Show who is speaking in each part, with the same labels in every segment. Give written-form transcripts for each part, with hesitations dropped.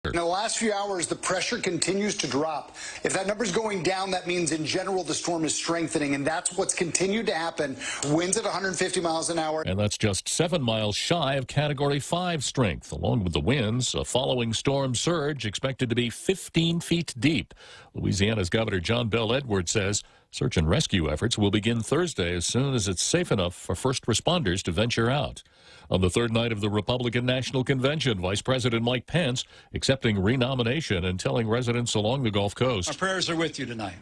Speaker 1: In the last few hours, the pressure continues to drop. If that number's going down, that means in general the storm is strengthening, and that's what's continued to happen. Winds at 150 miles an hour.
Speaker 2: And that's just 7 miles shy of Category 5 strength. Along with the winds, a following storm surge expected to be 15 feet deep. Louisiana's Governor John Bel Edwards says search and rescue efforts will begin Thursday as soon as it's safe enough for first responders to venture out. On the third night of the Republican National Convention, Vice President Mike Pence accepting renomination and telling residents along the Gulf Coast.
Speaker 3: Our prayers are with you tonight.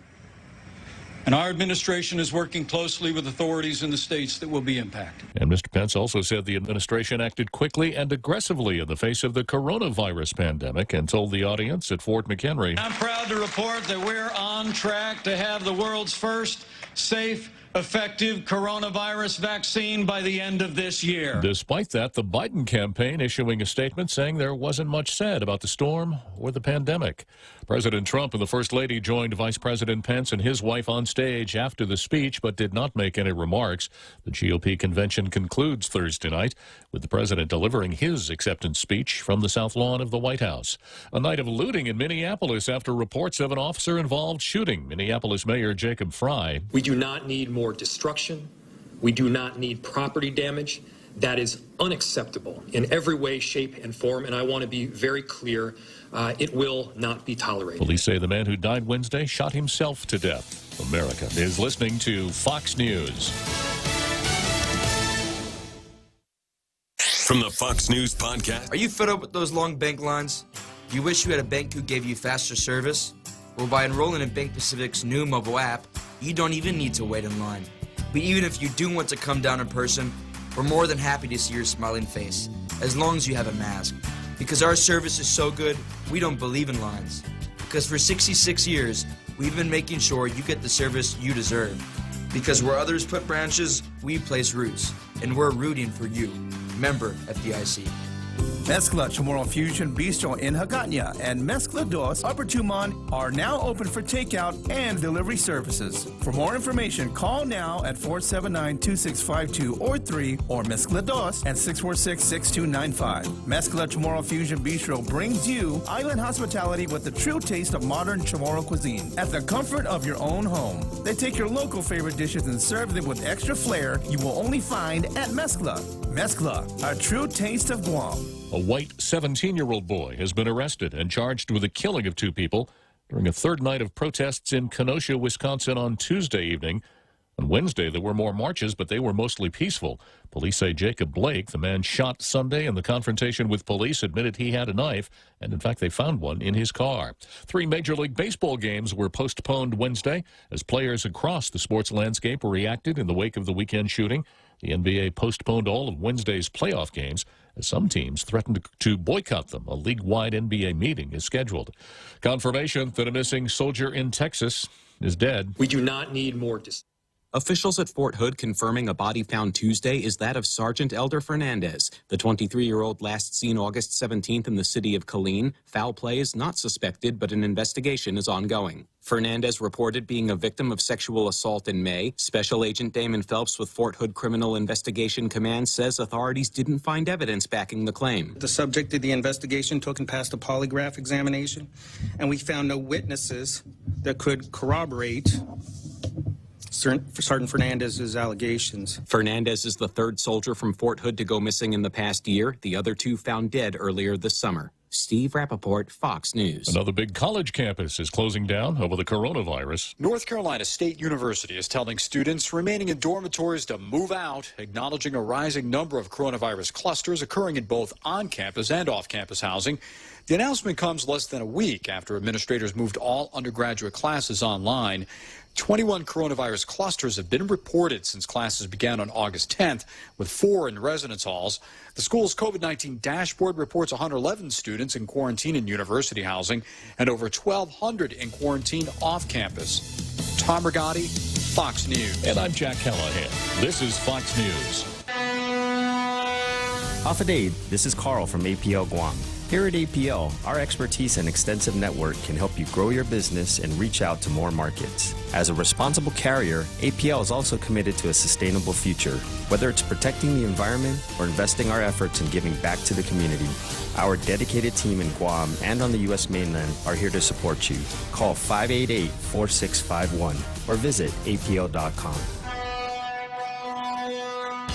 Speaker 3: And our administration is working closely with authorities in the states that will be impacted.
Speaker 2: And Mr. Pence also said the administration acted quickly and aggressively in the face of the coronavirus pandemic and told the audience at Fort McHenry.
Speaker 3: I'm proud to report that we're on track to have the world's first safe, effective coronavirus vaccine by the end of this year.
Speaker 2: Despite that, the Biden campaign issuing a statement saying there wasn't much said about the storm or the pandemic. President Trump and the First Lady joined Vice President Pence and his wife on stage after the speech, but did not make any remarks. The GOP convention concludes Thursday night with the president delivering his acceptance speech from the South Lawn of the White House. A night of looting in Minneapolis after reports of an officer-involved shooting. Minneapolis Mayor Jacob Frey.
Speaker 4: We do not need more destruction. We do not need property damage. That is unacceptable in every way, shape, and form, and I want to be very clear, it will not be tolerated.
Speaker 2: Police say the man who died Wednesday shot himself to death. America is listening to Fox News.
Speaker 5: From the Fox News Podcast.
Speaker 6: Are you fed up with those long bank lines? Do you wish you had a bank who gave you faster service? Well, by enrolling in Bank Pacific's new mobile app, you don't even need to wait in line. But even if you do want to come down in person, we're more than happy to see your smiling face, as long as you have a mask. Because our service is so good, we don't believe in lines. Because for 66 years, we've been making sure you get the service you deserve. Because where others put branches, we place roots. And we're rooting for you. Member FDIC.
Speaker 7: Mezcla Chamorro Fusion Bistro in Hagåtña and Mezcla Dos Upper Tumon are now open for takeout and delivery services. For more information, call now at 479-2652 or 3 or Mezcla Dos at 646-6295. Mezcla Chamorro Fusion Bistro brings you island hospitality with the true taste of modern Chamorro cuisine at the comfort of your own home. They take your local favorite dishes and serve them with extra flair you will only find at Mezcla. Mezcla, a true taste of Guam.
Speaker 2: A white 17-year-old boy has been arrested and charged with the killing of 2 people during a third night of protests in Kenosha, Wisconsin on Tuesday evening. On Wednesday, there were more marches, but they were mostly peaceful. Police say Jacob Blake, the man shot Sunday in the confrontation with police, admitted he had a knife, and in fact, they found one in his car. 3 Major League Baseball games were postponed Wednesday as players across the sports landscape reacted in the wake of the weekend shooting. The NBA postponed all of Wednesday's playoff games as some teams threatened to boycott them. A league-wide NBA meeting is scheduled. Confirmation that a missing soldier in Texas is dead.
Speaker 4: We do not need more
Speaker 8: Officials at Fort Hood confirming a body found Tuesday is that of Sergeant Elder Fernandez, the 23-year-old last seen August 17th in the city of Killeen. Foul play is not suspected, but an investigation is ongoing. Fernandez reported being a victim of sexual assault in May. Special Agent Damon Phelps with Fort Hood Criminal Investigation Command says authorities didn't find evidence backing the claim.
Speaker 9: The subject of the investigation took and passed a polygraph examination, and we found no witnesses that could corroborate Sergeant Fernandez's allegations.
Speaker 8: Fernandez is the 3rd soldier from Fort Hood to go missing in the past year. The other 2 found dead earlier this summer. Steve Rappaport, Fox News.
Speaker 2: Another big college campus is closing down over the coronavirus.
Speaker 10: North Carolina State University is telling students remaining in dormitories to move out, acknowledging a rising number of coronavirus clusters occurring in both on-campus and off-campus housing. The announcement comes less than a week after administrators moved all undergraduate classes online. 21 coronavirus clusters have been reported since classes began on August 10th, with 4 in residence halls. The school's COVID-19 dashboard reports 111 students in quarantine in university housing and over 1,200 in quarantine off campus. Tom Rigotti, Fox News.
Speaker 2: And I'm Jack Callahan. This is Fox News.
Speaker 11: Hafa Adai, this is Carl from APL Guam.
Speaker 5: Here at APL, our expertise and extensive network can help you grow your business and reach out to more markets. As a responsible carrier, APL is also committed to a sustainable future. Whether it's protecting the environment or investing our efforts in giving back to the community, our dedicated team in Guam and on the U.S. mainland are here to support you. Call 588-4651 or visit apl.com.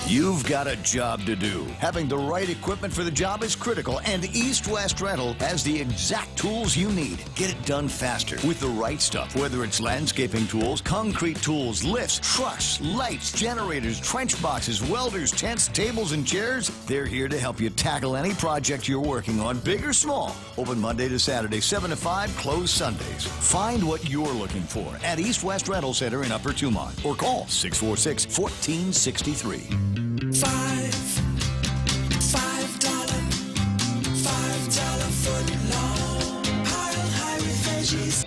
Speaker 11: You've got a job to do. Having the right equipment for the job is critical, and East West Rental has the exact tools you need. Get it done faster with the right stuff, whether it's landscaping tools, concrete tools, lifts, trucks, lights, generators, trench boxes, welders, tents, tables, and chairs. They're here to help you tackle any project you're working on, big or small. Open Monday to Saturday, 7 to 5, closed Sundays. Find what you're looking for at East West Rental Center in Upper Tumon or call 646-1463.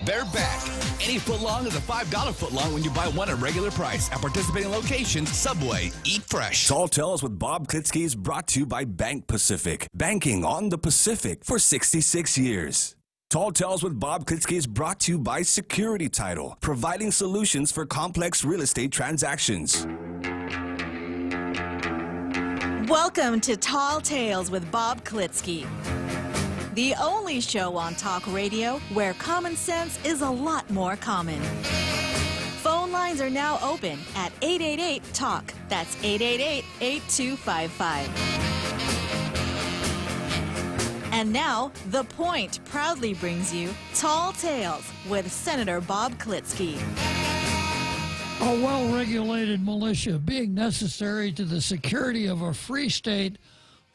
Speaker 12: They're back. Any footlong is a $5 footlong when you buy one at regular price. At participating locations, Subway, eat fresh.
Speaker 13: Tall Tales with Bob Klitzkie is brought to you by Bank Pacific. Banking on the Pacific for 66 years. Tall Tales with Bob Klitzkie is brought to you by Security Title, providing solutions for complex real estate transactions.
Speaker 14: Welcome to Tall Tales with Bob Klitzkie, the only show on talk radio where common sense is a lot more common. Phone lines are now open at 888-TALK. That's 888-8255. And now, The Point proudly brings you Tall Tales with Senator Bob Klitzkie.
Speaker 15: A well-regulated militia being necessary to the security of a free state,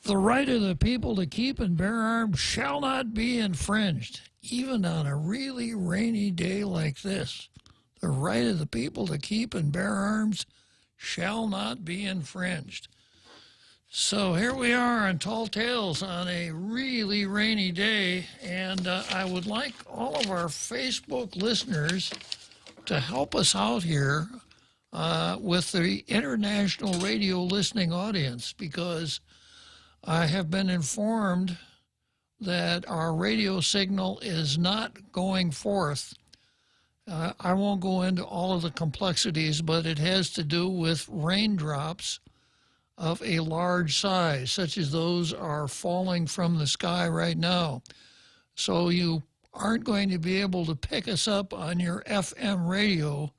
Speaker 15: the right of the people to keep and bear arms shall not be infringed, even on a really rainy day like this. The right of the people to keep and bear arms shall not be infringed. So here we are on Tall Tales on a really rainy day, and I would like all of our Facebook listeners to help us out here with the international radio listening audience, because I have been informed that our radio signal is not going forth. I won't go into all of the complexities, but it has to do with raindrops of a large size, such as those are falling from the sky right now. So you aren't going to be able to pick us up on your FM radio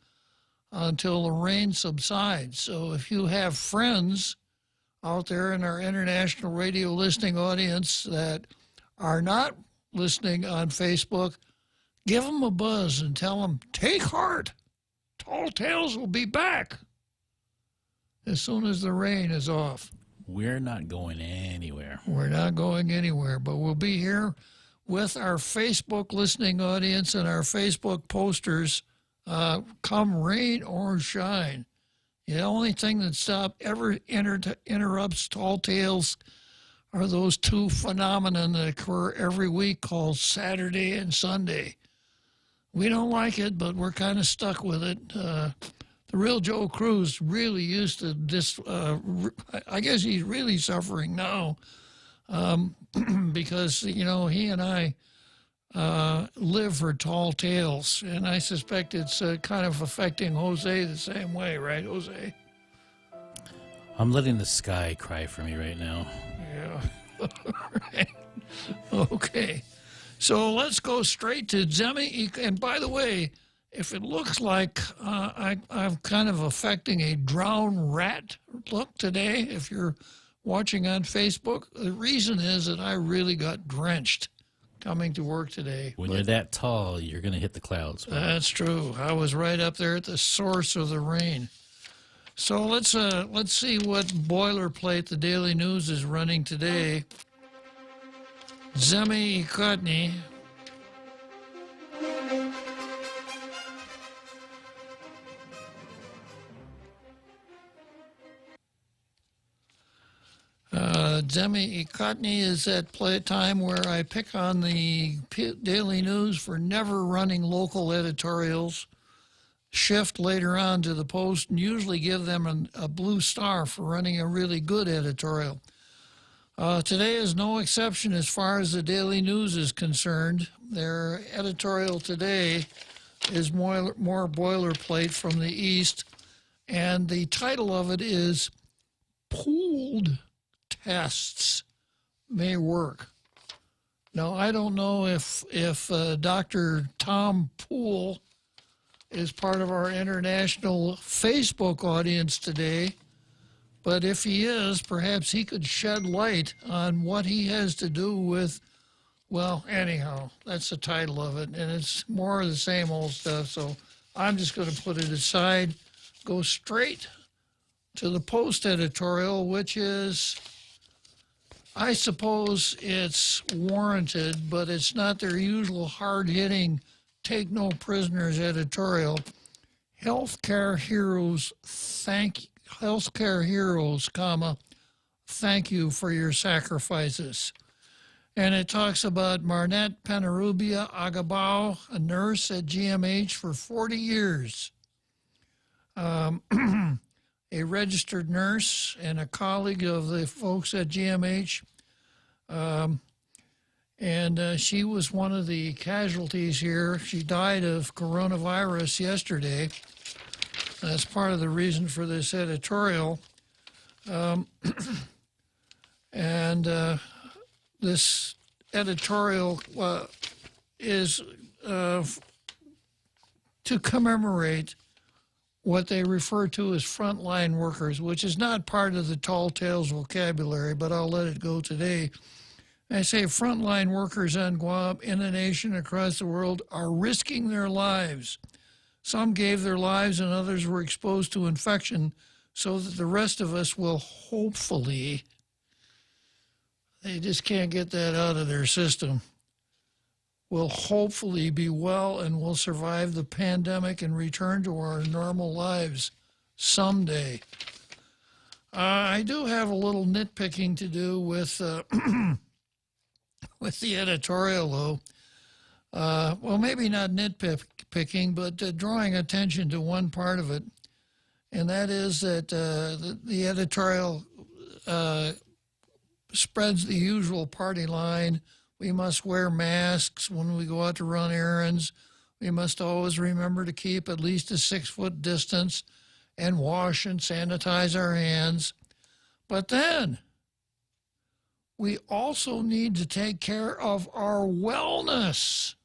Speaker 15: until the rain subsides. So if you have friends out there in our international radio listening audience that are not listening on Facebook, give them a buzz and tell them, take heart. Tall Tales will be back as soon as the rain is off.
Speaker 16: We're not going anywhere.
Speaker 15: We're not going anywhere, but we'll be here with our Facebook listening audience and our Facebook posters, come rain or shine. The only thing that interrupts Tall Tales are those two phenomena that occur every week called Saturday and Sunday. We don't like it, but we're kind of stuck with it. The real Joe Cruz really used to I guess he's really suffering now because, you know, he and I live for Tall Tales, and I suspect it's kind of affecting Jose the same way, right, Jose?
Speaker 16: I'm letting the sky cry for me right now.
Speaker 15: Yeah. Right. Okay. So let's go straight to Zemi. And by the way, if it looks like I'm kind of affecting a drowned rat look today, if you're watching on Facebook, the reason is that I really got drenched coming to work today.
Speaker 16: When you're that tall, you're going to hit the clouds.
Speaker 15: That's true. I was right up there at the source of the rain. So let's see what boilerplate the Daily News is running today. Zemi Ikotny. Zemi Ikotny is that time where I pick on the Daily News for never running local editorials, shift later on to the Post, and usually give them a blue star for running a really good editorial. Today is no exception as far as the Daily News is concerned. Their editorial today is more boilerplate from the East, and the title of it is Pooled Tests May Work. Now, I don't know if Dr. Tom Poole is part of our international Facebook audience today, but if he is, perhaps he could shed light on what he has to do with, well, anyhow, that's the title of it, and it's more of the same old stuff, so I'm just going to put it aside, go straight to the Post editorial, which is, I suppose it's warranted, but it's not their usual hard-hitting, take-no-prisoners editorial. Healthcare heroes, comma, thank you for your sacrifices. And it talks about Marnette Penarubia Agabao, a nurse at GMH for 40 years. A registered nurse and a colleague of the folks at GMH. And she was one of the casualties here. She died of coronavirus yesterday. That's part of the reason for this editorial. This editorial is to commemorate what they refer to as frontline workers, which is not part of the Tall Tales vocabulary, but I'll let it go today. I say frontline workers on Guam, in the nation, across the world, are risking their lives. Some gave their lives and others were exposed to infection so that the rest of us will hopefully, they just can't get that out of their system, will hopefully be well and will survive the pandemic and return to our normal lives someday. I do have a little nitpicking to do with with the editorial, though. Well, maybe not nitpicking, but drawing attention to one part of it, and that is that the editorial spreads the usual party line. We must wear masks when we go out to run errands. We must always remember to keep at least a 6-foot distance and wash and sanitize our hands. But then we also need to take care of our wellness.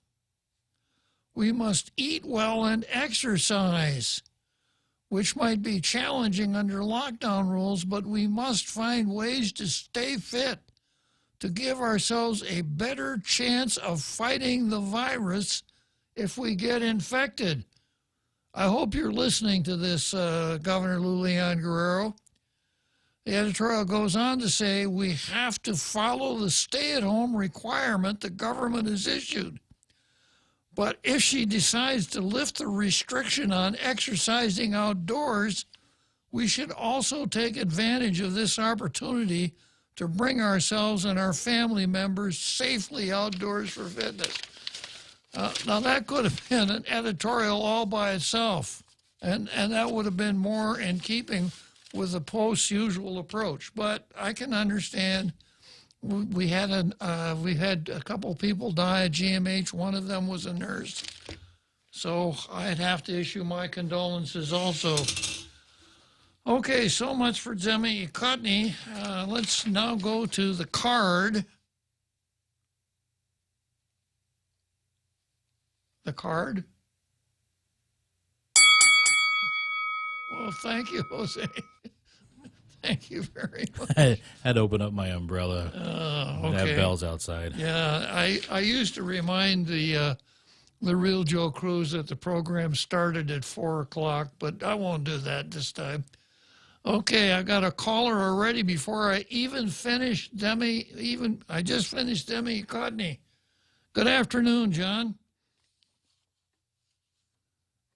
Speaker 15: We must eat well and exercise, which might be challenging under lockdown rules, but we must find ways to stay fit, to give ourselves a better chance of fighting the virus if we get infected. I hope you're listening to this, Governor Lulian Guerrero. The editorial goes on to say we have to follow the stay-at-home requirement the government has issued. But if she decides to lift the restriction on exercising outdoors, we should also take advantage of this opportunity to bring ourselves and our family members safely outdoors for fitness. Now, that could have been an editorial all by itself, and that would have been more in keeping with the Post's usual approach. But I can understand. We had a couple people die at GMH. One of them was a nurse. So I'd have to issue my condolences also. Okay, so much for Demi Cotney. Let's now go to the card. The card? Well, thank you, Jose. Thank you very much.
Speaker 16: I had to open up my umbrella.
Speaker 15: Okay.
Speaker 16: Have bells outside.
Speaker 15: Yeah, I used to remind the real Joe Cruz that the program started at 4 o'clock, but I won't do that this time. Okay, I got a caller already before I even finished I just finished Demi Cotney. Good afternoon, John.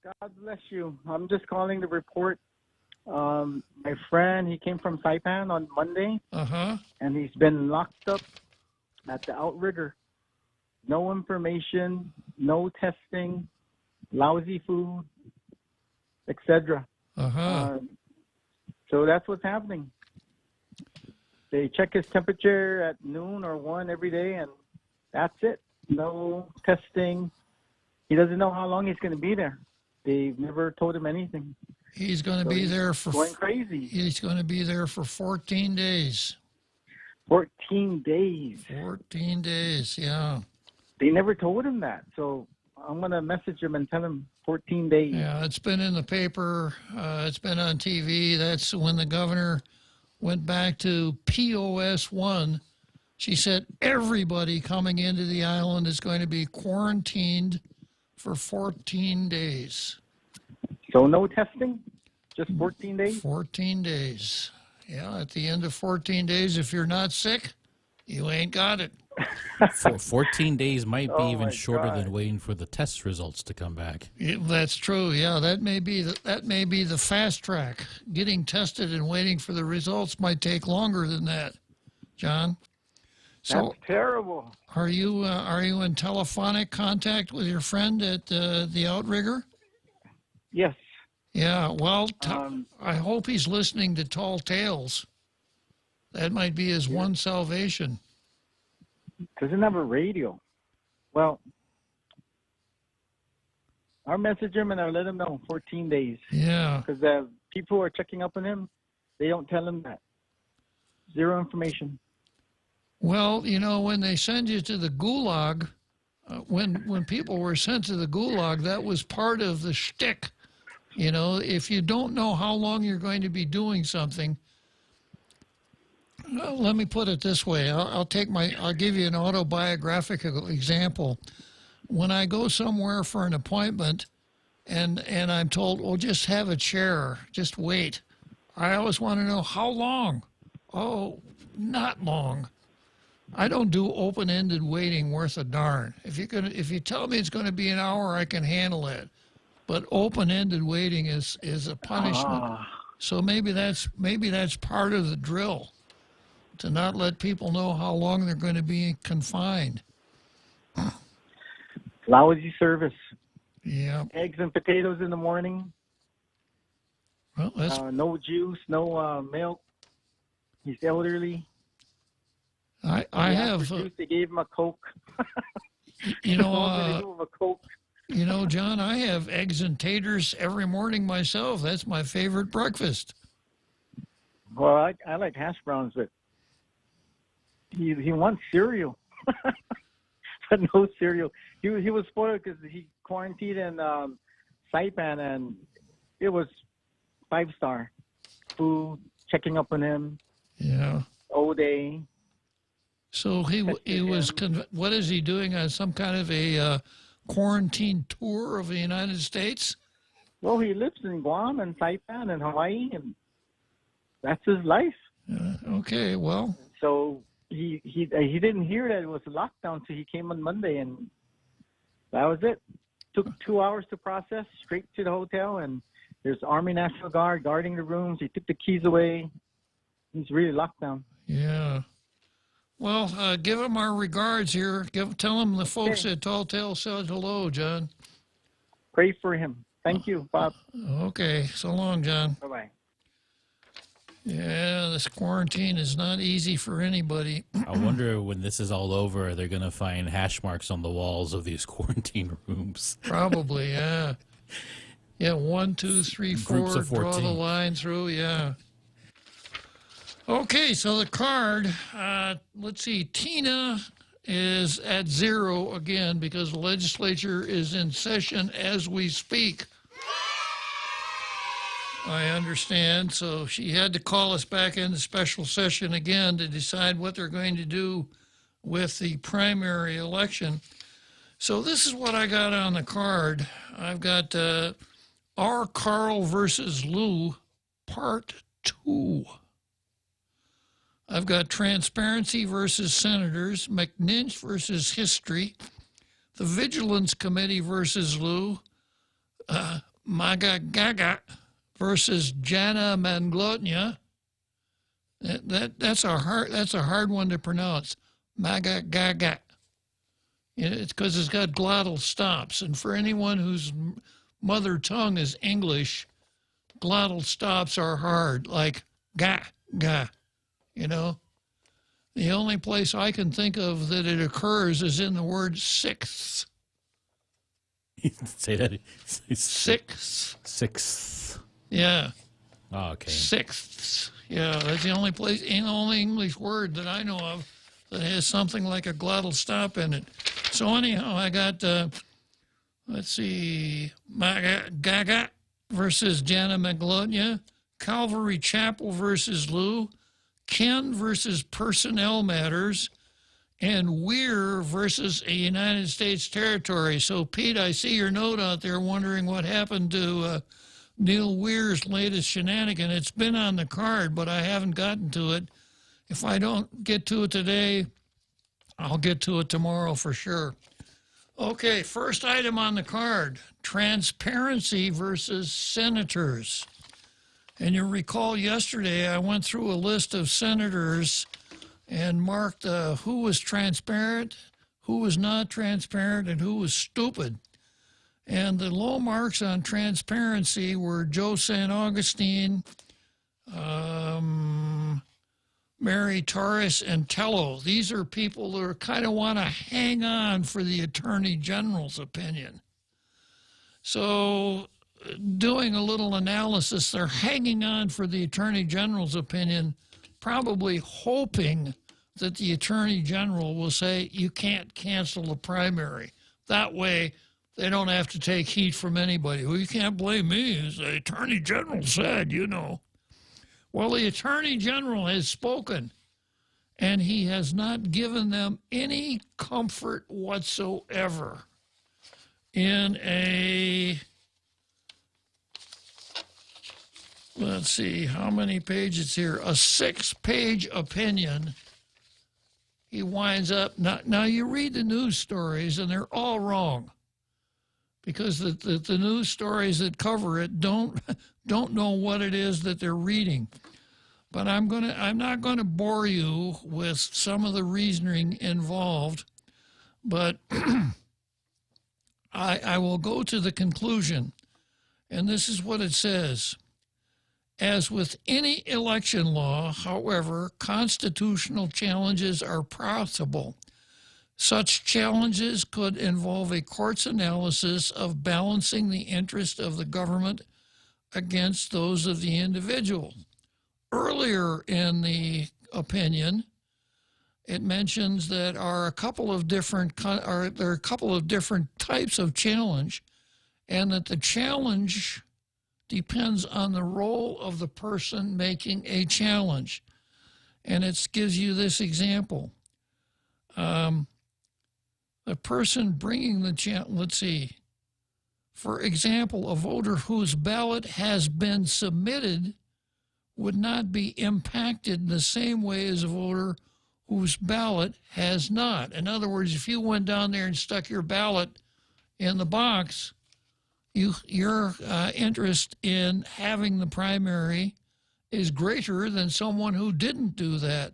Speaker 17: God bless you. I'm just calling to report. My friend, he came from Saipan on Monday, and he's been locked up at the Outrigger. No information, no testing, lousy food, etc. So that's what's happening. They check his temperature at noon or 1 every day, and that's it. No testing. He doesn't know how long he's going to be there. They've never told him anything.
Speaker 15: He's going to be there for
Speaker 17: going crazy.
Speaker 15: He's going to be there for 14 days.
Speaker 17: 14 days.
Speaker 15: 14 days, yeah.
Speaker 17: They never told him that, so I'm going to message him and tell him 14 days.
Speaker 15: Yeah, it's been in the paper. It's been on TV. That's when the governor went back to POS 1. She said everybody coming into the island is going to be quarantined for 14 days.
Speaker 17: So no testing? Just 14 days?
Speaker 15: 14 days. Yeah, at the end of 14 days, if you're not sick, you ain't got it.
Speaker 16: 14 days might be even
Speaker 17: my
Speaker 16: shorter
Speaker 17: God.
Speaker 16: than waiting for the test results to come back.
Speaker 15: Yeah, that's true. Yeah, that may be the fast track. Getting tested and waiting for the results might take longer than that, John. So
Speaker 17: That's terrible.
Speaker 15: are you in telephonic contact with your friend at the Outrigger?
Speaker 17: Yes.
Speaker 15: Yeah. Well, I hope he's listening to Tall Tales. That might be his one salvation.
Speaker 17: Doesn't have a radio. Well, I'll message him and I'll let him know 14 days.
Speaker 15: Yeah.
Speaker 17: Because people who are checking up on him, they don't tell him that. Zero information.
Speaker 15: Well, you know, when they send you to the gulag, when people were sent to the gulag, that was part of the shtick. You know, if you don't know how long you're going to be doing something, let me put it this way. I'll give you an autobiographical example. When I go somewhere for an appointment and I'm told, well, just have a chair, just wait. I always want to know how long. Oh, not long. I don't do open-ended waiting worth a darn. If you tell me it's going to be an hour, I can handle it. But open-ended waiting is a punishment. So maybe that's part of the drill, to not let people know how long they're going to be confined.
Speaker 17: Lousy service.
Speaker 15: Yeah.
Speaker 17: Eggs and potatoes in the morning.
Speaker 15: Well, that's
Speaker 17: no juice, no milk. He's elderly.
Speaker 15: I have.
Speaker 17: Juice, they gave him a Coke.
Speaker 15: You know,
Speaker 17: They gave him a Coke.
Speaker 15: You know, John, I have eggs and taters every morning myself. That's my favorite breakfast.
Speaker 17: Well, I like hash browns, but he wants cereal. But no cereal. He was spoiled because he quarantined in Saipan, and it was 5-star food, checking up on him.
Speaker 15: Yeah.
Speaker 17: All day.
Speaker 15: So he was. What is he doing? Some kind of a quarantine tour of the United States?
Speaker 17: Well, he lives in Guam and Saipan and Hawaii, and that's his life.
Speaker 15: Okay, well.
Speaker 17: So he didn't hear that it was a lockdown, so he came on Monday, and that was it. Took 2 hours to process, straight to the hotel, and there's Army National Guard guarding the rooms. He took the keys away. He's really locked down.
Speaker 15: Yeah. Well, give him our regards here. Tell him the folks at Tall Tale said hello, John.
Speaker 17: Pray for him. Thank you, Bob.
Speaker 15: Okay. So long, John.
Speaker 17: Bye-bye.
Speaker 15: Yeah, this quarantine is not easy for anybody.
Speaker 16: I wonder when this is all over, they're going to find hash marks on the walls of these quarantine rooms.
Speaker 15: Probably, yeah. Yeah, 1, 2, 3, 4,
Speaker 16: Groups of
Speaker 15: draw
Speaker 16: 14.
Speaker 15: the line through, yeah. Okay, so the card, let's see, Tina is at 0 again because the legislature is in session as we speak. I understand, so she had to call us back into special session again to decide what they're going to do with the primary election. So this is what I got on the card. I've got R. Carl versus Lou, Part 2. I've got Transparency versus Senators, McNinch versus History, the Vigilance Committee versus Lou, Magagaga versus Jana Manglotnia. That's a hard one to pronounce. Magagaga. It's because it's got glottal stops, and for anyone whose mother tongue is English, glottal stops are hard, like ga ga. You know, The only place I can think of that it occurs is in the word sixth.
Speaker 16: Say that.
Speaker 15: Sixth.
Speaker 16: Sixth.
Speaker 15: Yeah.
Speaker 16: Oh, okay.
Speaker 15: Sixths. Yeah, that's the only place, the only English word that I know of that has something like a glottal stop in it. So anyhow, I got, let's see, Gaga versus Jana Maglonia, Calvary Chapel versus Lou, Ken versus Personnel Matters, and Weir versus a United States territory. So, Pete, I see your note out there wondering what happened to Neil Weir's latest shenanigan. It's been on the card, but I haven't gotten to it. If I don't get to it today, I'll get to it tomorrow for sure. Okay, first item on the card, transparency versus senators. And you'll recall yesterday I went through a list of senators and marked who was transparent, who was not transparent, and who was stupid. And the low marks on transparency were Joe St. Augustine, Mary Torres, and Tello. These are people that kind of want to hang on for the Attorney General's opinion. So doing a little analysis, they're hanging on for the Attorney General's opinion, probably hoping that the Attorney General will say, you can't cancel the primary. That way, they don't have to take heat from anybody. Well, you can't blame me, as the Attorney General said, you know. Well, the Attorney General has spoken, and he has not given them any comfort whatsoever in a, let's see, how many pages here? A 6-page opinion. He winds up, now you read the news stories, and they're all wrong, because the news stories that cover it don't know what it is that they're reading. But I'm not going to bore you with some of the reasoning involved, but I will go to the conclusion, and this is what it says. As with any election law, however, constitutional challenges are possible. Such challenges could involve a court's analysis of balancing the interest of the government against those of the individual. Earlier in the opinion, it mentions that there are a couple of different types of challenge, and that the challenge depends on the role of the person making a challenge. And it gives you this example. The person bringing the challenge, let's see. For example, a voter whose ballot has been submitted would not be impacted in the same way as a voter whose ballot has not. In other words, if you went down there and stuck your ballot in the box, your interest in having the primary is greater than someone who didn't do that.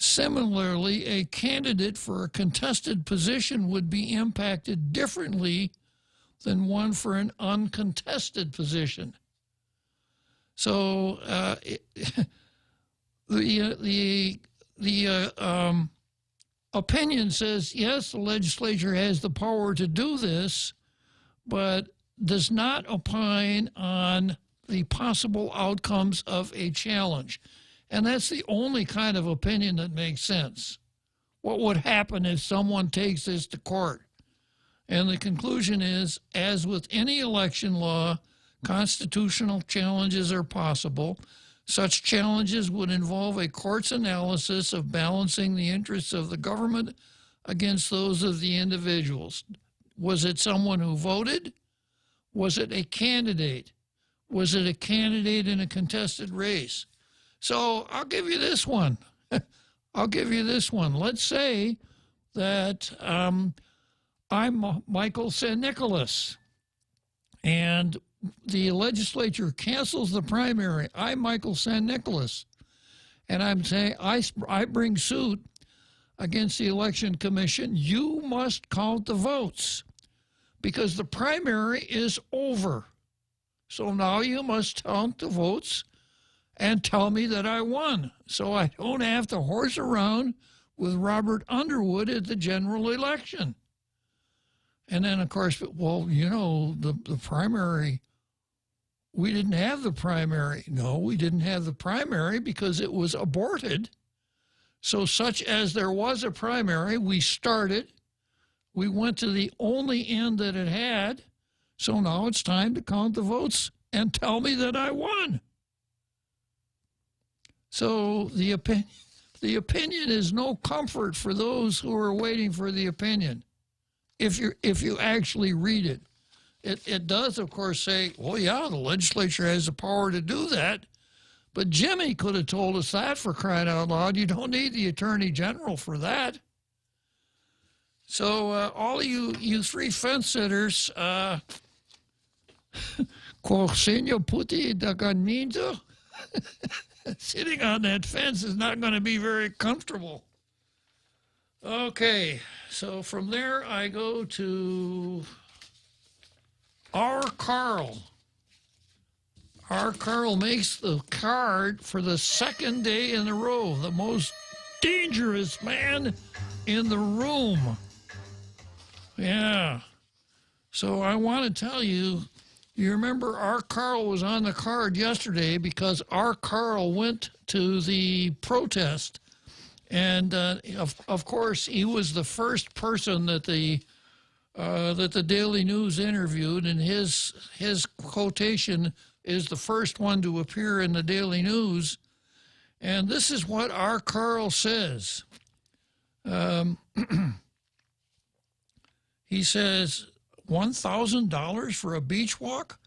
Speaker 15: Similarly, a candidate for a contested position would be impacted differently than one for an uncontested position. So the opinion says, yes, the legislature has the power to do this, but does not opine on the possible outcomes of a challenge. And that's the only kind of opinion that makes sense. What would happen if someone takes this to court? And the conclusion is, as with any election law, constitutional challenges are possible. Such challenges would involve a court's analysis of balancing the interests of the government against those of the individuals. Was it someone who voted? Was it a candidate? Was it a candidate in a contested race? So I'll give you this one. Let's say that I'm Michael St. Nicholas, and the legislature cancels the primary. I'm Michael St. Nicholas, and I'm saying I bring suit against the Election Commission. You must count the votes because the primary is over. So now you must count the votes and tell me that I won, so I don't have to horse around with Robert Underwood at the general election. And then, of course, well, you know, the primary, we didn't have the primary. No, we didn't have the primary because it was aborted. So such as there was a primary, we started. We went to the only end that it had. So now it's time to count the votes and tell me that I won. So the opinion is no comfort for those who are waiting for the opinion. If you actually read it, it does, of course, say, well, yeah, the legislature has the power to do that. But Jimmy could have told us that, for crying out loud. You don't need the Attorney General for that. So all of you three fence sitters, Corsenio Puti da Ganminto, sitting on that fence is not going to be very comfortable. Okay, so from there I go to R. Carl. R. Carl makes the card for the second day in a row, the most dangerous man in the room. Yeah. So I want to tell you, you remember R. Carl was on the card yesterday because R. Carl went to the protest. And, of course, he was the first person that the Daily News interviewed, and his quotation is the first one to appear in the Daily News. And this is what R. Carl says. He says, $1,000 for a beach walk?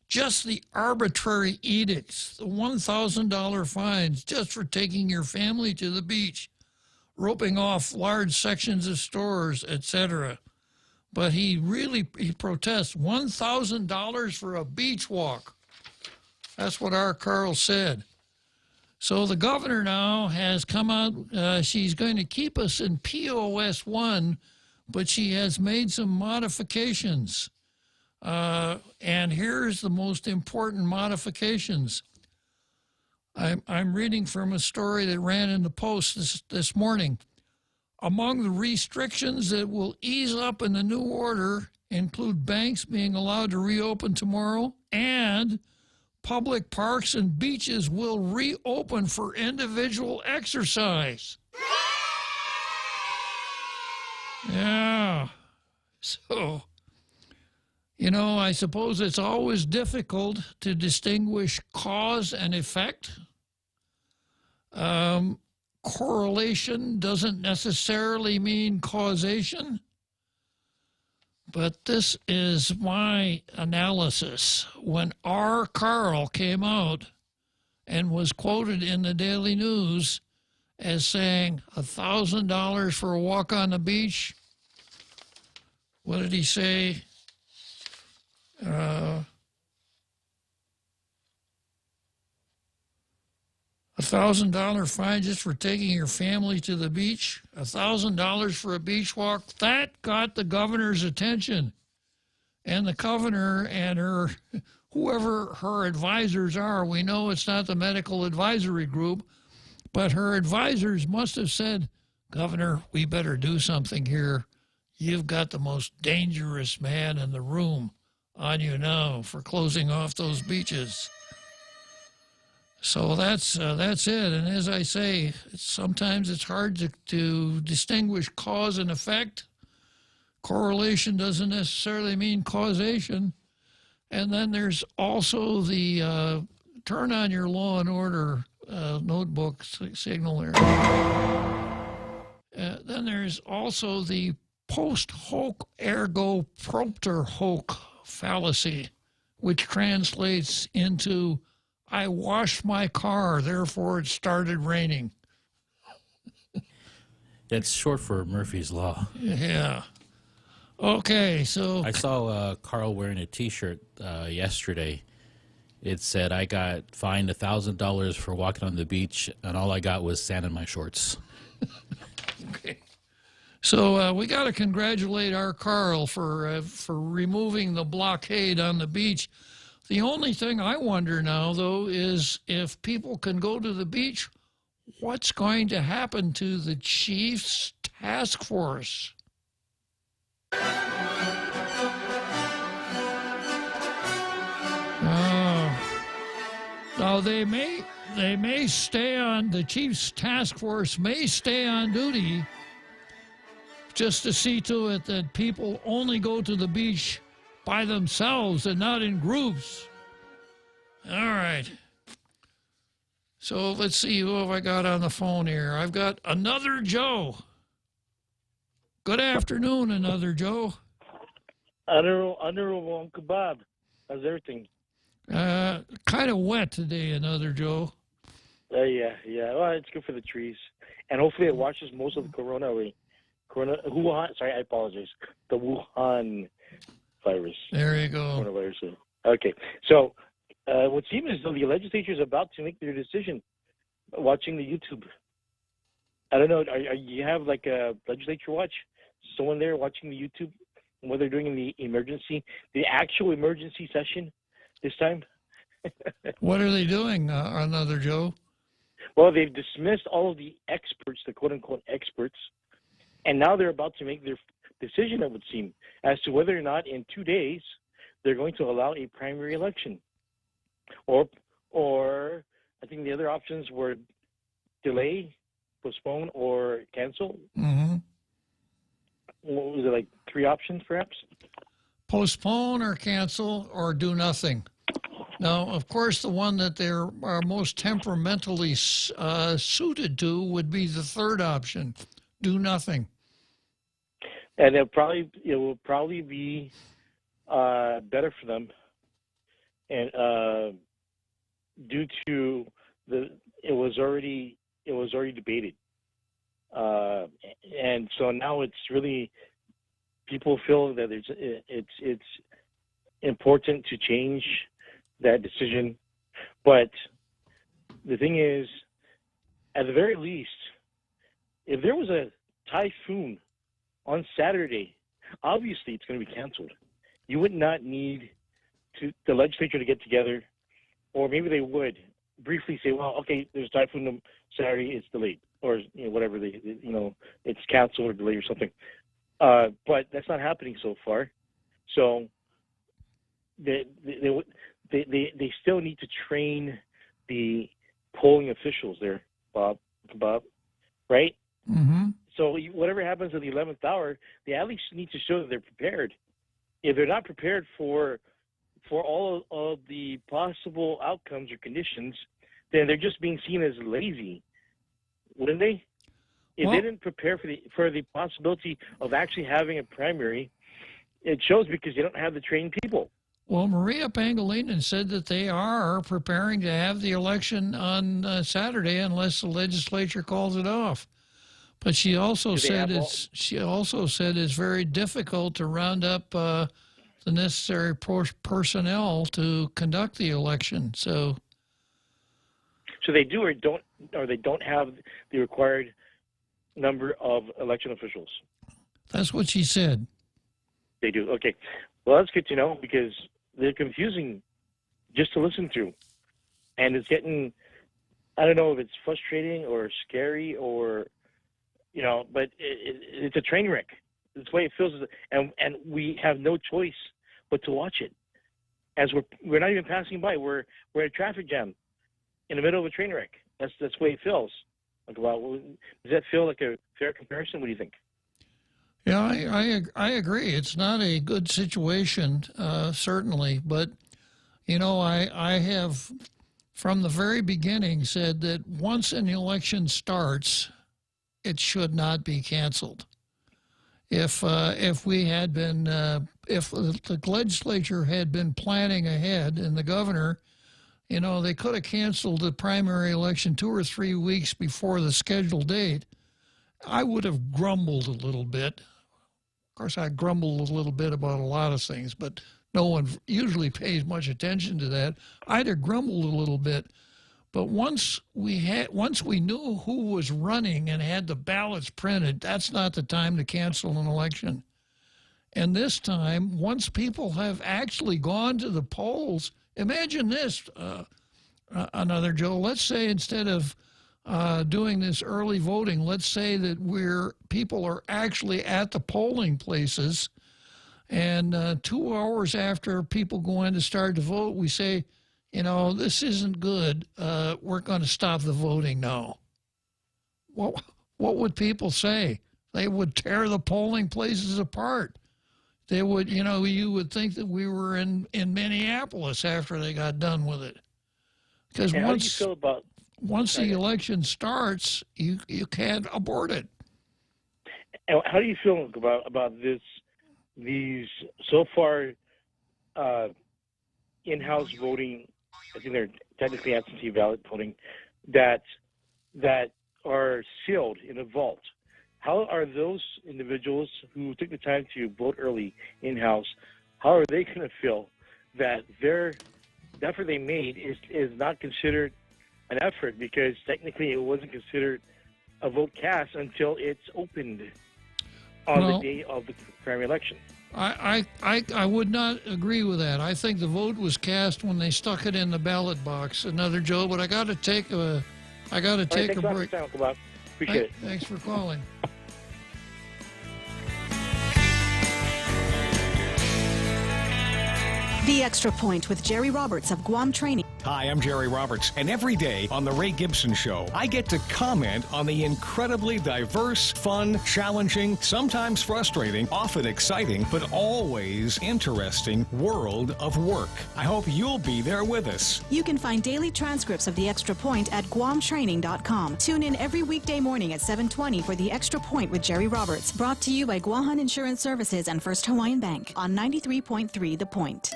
Speaker 15: Just the arbitrary edicts, the $1,000 fines just for taking your family to the beach, roping off large sections of stores, etc. But he protests $1,000 for a beach walk. That's what R. Carl said. So the governor now has come out. She's going to keep us in POS 1, but she has made some modifications. And here's the most important modifications. I'm reading from a story that ran in the Post this morning. Among the restrictions that will ease up in the new order include banks being allowed to reopen tomorrow, and public parks and beaches will reopen for individual exercise. Yeah. So, you know, I suppose it's always difficult to distinguish cause and effect. Correlation doesn't necessarily mean causation. But this is my analysis. When R. Carl came out and was quoted in the Daily News as saying $1,000 for a walk on the beach, what did he say? $1,000 fine just for taking your family to the beach, $1,000 for a beach walk. That got the governor's attention. And the governor and whoever her advisors are, we know it's not the medical advisory group, but her advisors must have said, Governor, we better do something here. You've got the most dangerous man in the room on you now for closing off those beaches. So that's it. And as I say, sometimes it's hard to distinguish cause and effect. Correlation doesn't necessarily mean causation. And then there's also the turn on your law and order notebook signal there. Then there's also the post hoc ergo propter hoc fallacy, which translates into I washed my car, therefore it started raining.
Speaker 16: It's short for Murphy's Law.
Speaker 15: Yeah. Okay, so
Speaker 16: I saw Carl wearing a T-shirt yesterday. It said, I got fined $1,000 for walking on the beach, and all I got was sand in my shorts.
Speaker 15: Okay. So we got to congratulate our Carl for removing the blockade on the beach. The only thing I wonder now, though, is if people can go to the beach, what's going to happen to the Chiefs task force? Now they may stay on, the Chiefs task force may stay on duty just to see to it that people only go to the beach by themselves and not in groups. All right. So let's see, who have I got on the phone here? I've got Another Joe. Good afternoon, Another Joe.
Speaker 18: Honorable Uncle Bob. How's everything?
Speaker 15: Kind of wet today, Another Joe.
Speaker 18: Yeah. Well, it's good for the trees. And hopefully it washes most of the corona away. Wuhan, sorry, I apologize. The Wuhan virus.
Speaker 15: There you go.
Speaker 18: Coronavirus. Okay. So, what seems as though the legislature is about to make their decision watching the YouTube. I don't know. You have like a legislature watch? Someone there watching the YouTube? What they're doing in the actual emergency session this time?
Speaker 15: What are they doing, Another Joe?
Speaker 18: Well, they've dismissed all of the experts, the quote-unquote experts, and now they're about to make their decision, it would seem, as to whether or not in 2 days they're going to allow a primary election. Or I think the other options were delay, postpone, or cancel.
Speaker 15: Mm-hmm.
Speaker 18: What was it, like 3 options perhaps?
Speaker 15: Postpone or cancel or do nothing. Now, of course, the one that they're most temperamentally suited to would be the third option, do nothing.
Speaker 18: And it will probably be better for them, and due to it was already debated, and so now it's really, people feel that it's important to change that decision. But the thing is, at the very least, if there was a typhoon on Saturday, obviously it's going to be canceled. You would not need the legislature to get together, or maybe they would briefly say, well, okay, there's a typhoon on Saturday, it's delayed, or whatever, it's canceled or delayed or something. But that's not happening so far. So they still need to train the polling officials there, Bob, right?
Speaker 15: Mm-hmm.
Speaker 18: So whatever happens at the 11th hour, they at least need to show that they're prepared. If they're not prepared for all of the possible outcomes or conditions, then they're just being seen as lazy, wouldn't they? If they didn't prepare for the possibility of actually having a primary, it shows because they don't have the trained people.
Speaker 15: Well, Maria Pangilinan said that they are preparing to have the election on Saturday unless the legislature calls it off. But she also said it's very difficult to round up the necessary personnel to conduct the election. So
Speaker 18: they do or they don't have the required number of election officials.
Speaker 15: That's what she said.
Speaker 18: They do. Okay. Well, that's good to know because they're confusing just to listen to. And it's getting, I don't know if it's frustrating or scary or, but it's a train wreck. It's the way it feels. And we have no choice but to watch it. As we're not even passing by. We're at a traffic jam in the middle of a train wreck. That's the way it feels. Does that feel like a fair comparison? What do you think?
Speaker 15: Yeah, I agree. It's not a good situation, certainly. But, I have, from the very beginning, said that once an election starts, it should not be canceled. If we had been, if the legislature had been planning ahead and the governor, they could have canceled the primary election 2 or 3 weeks before the scheduled date, I would have grumbled a little bit. Of course, I grumbled a little bit about a lot of things, but no one usually pays much attention to that. I'd have grumbled a little bit. But once we knew who was running and had the ballots printed, that's not the time to cancel an election. And this time, once people have actually gone to the polls Imagine this, another Joe. Let's say instead of doing this early voting, let's say that people are actually at the polling places, and 2 hours after people go in to start to vote, we say, you know, this isn't good. We're going to stop the voting now. What would people say? They would tear the polling places apart. They would, you know, you would think that we were in Minneapolis after they got done with it. Because once the election starts, you can't abort it.
Speaker 18: And how do you feel about these so far in-house voting? I think they're technically absentee ballot voting that are sealed in a vault. How are those individuals who took the time to vote early in-house, how are they going to feel that the effort they made is not considered an effort, because technically it wasn't considered a vote cast until it's opened on the day of the primary election?
Speaker 15: I would not agree with that. I think the vote was cast when they stuck it in the ballot box. Another Joe, but I got to take a break.
Speaker 18: Appreciate it.
Speaker 15: Thanks for calling.
Speaker 14: The Extra Point with Jerry Roberts of Guam Training.
Speaker 19: Hi, I'm Jerry Roberts, and every day on The Ray Gibson Show, I get to comment on the incredibly diverse, fun, challenging, sometimes frustrating, often exciting, but always interesting world of work. I hope you'll be there with us.
Speaker 14: You can find daily transcripts of The Extra Point at guamtraining.com. Tune in every weekday morning at 7:20 for The Extra Point with Jerry Roberts, brought to you by Guahan Insurance Services and First Hawaiian Bank on 93.3 The Point.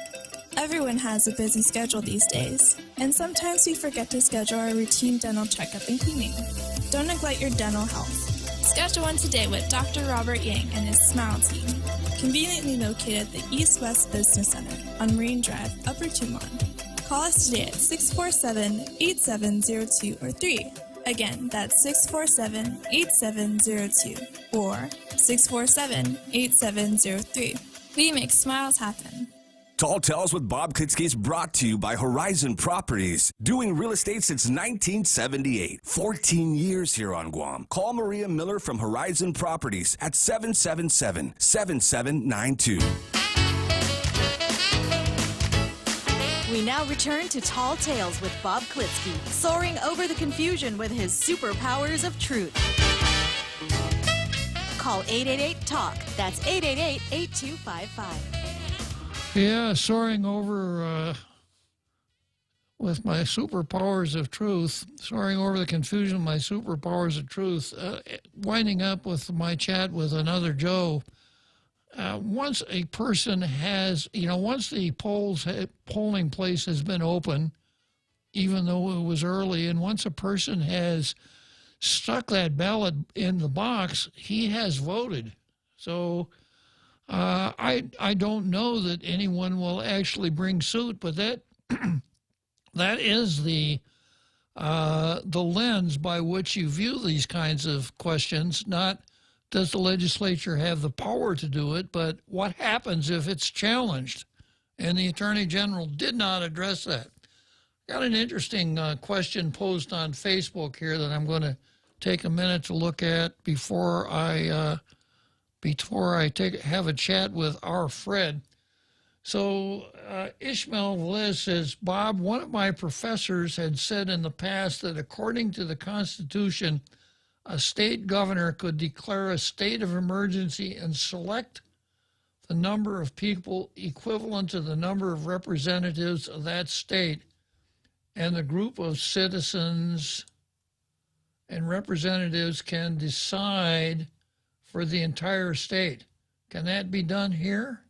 Speaker 20: Everyone has a busy schedule these days, and sometimes we forget to schedule our routine dental checkup and cleaning. Don't neglect your dental health. Schedule one today with Dr. Robert Yang and his Smile Team, conveniently located at the East West Business Center on Marine Drive, Upper Tumon. Call us today at 647-8702 or 3. Again, that's 647-8702 or 647-8703. We make smiles happen.
Speaker 13: Tall Tales with Bob Klitzkie is brought to you by Horizon Properties. Doing real estate since 1978. 14 years here on Guam. Call Maria Miller from Horizon Properties at 777-7792.
Speaker 14: We now return to Tall Tales with Bob Klitzkie, soaring over the confusion with his superpowers of truth. Call 888-TALK. That's 888-8255.
Speaker 15: Yeah, soaring over with my superpowers of truth, soaring over the confusion of my superpowers of truth, winding up with my chat with another Joe. Once a person has, once the polling place has been open, even though it was early, and once a person has stuck that ballot in the box, he has voted. So I don't know that anyone will actually bring suit, but that that is the lens by which you view these kinds of questions. Not does the legislature have the power to do it, but what happens if it's challenged? And the Attorney General did not address that. Got an interesting question posed on Facebook here that I'm going to take a minute to look at before I have a chat with our Fred. So Ishmael Velez says, Bob, one of my professors had said in the past that according to the Constitution, a state governor could declare a state of emergency and select the number of people equivalent to the number of representatives of that state, and the group of citizens and representatives can decide for the entire state. Can that be done here?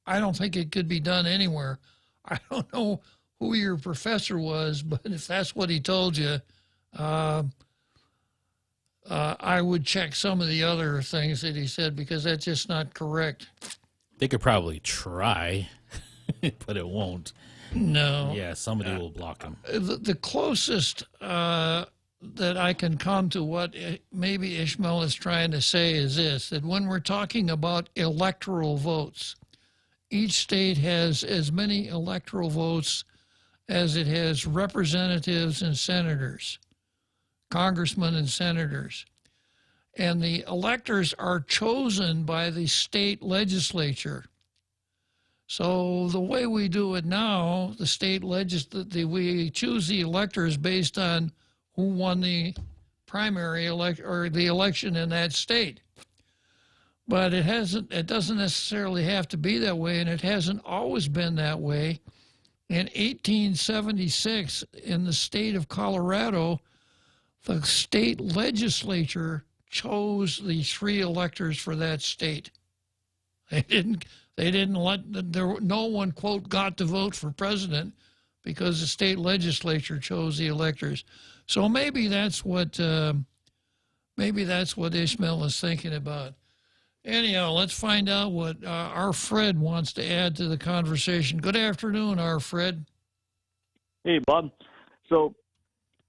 Speaker 15: I don't think it could be done anywhere. I don't know who your professor was, but if that's what he told you, I would check some of the other things that he said, because that's just not correct.
Speaker 16: They could probably try, but it won't.
Speaker 15: No.
Speaker 16: Yeah, somebody will block him.
Speaker 15: The closest that I can come to what maybe Ishmael is trying to say is this, that when we're talking about electoral votes, each state has as many electoral votes as it has representatives and senators, congressmen and senators. And the electors are chosen by the state legislature. So the way we do it now, the state we choose the electors based on who won the primary the election in that state. But it doesn't necessarily have to be that way, and it hasn't always been that way. In 1876, in the state of Colorado, the state legislature chose the 3 electors for that state. They didn't no one, quote, got to vote for president because the state legislature chose the electors. So maybe that's what Ishmael is thinking about. Anyhow, let's find out what our Fred wants to add to the conversation. Good afternoon, our Fred.
Speaker 21: Hey, Bob. So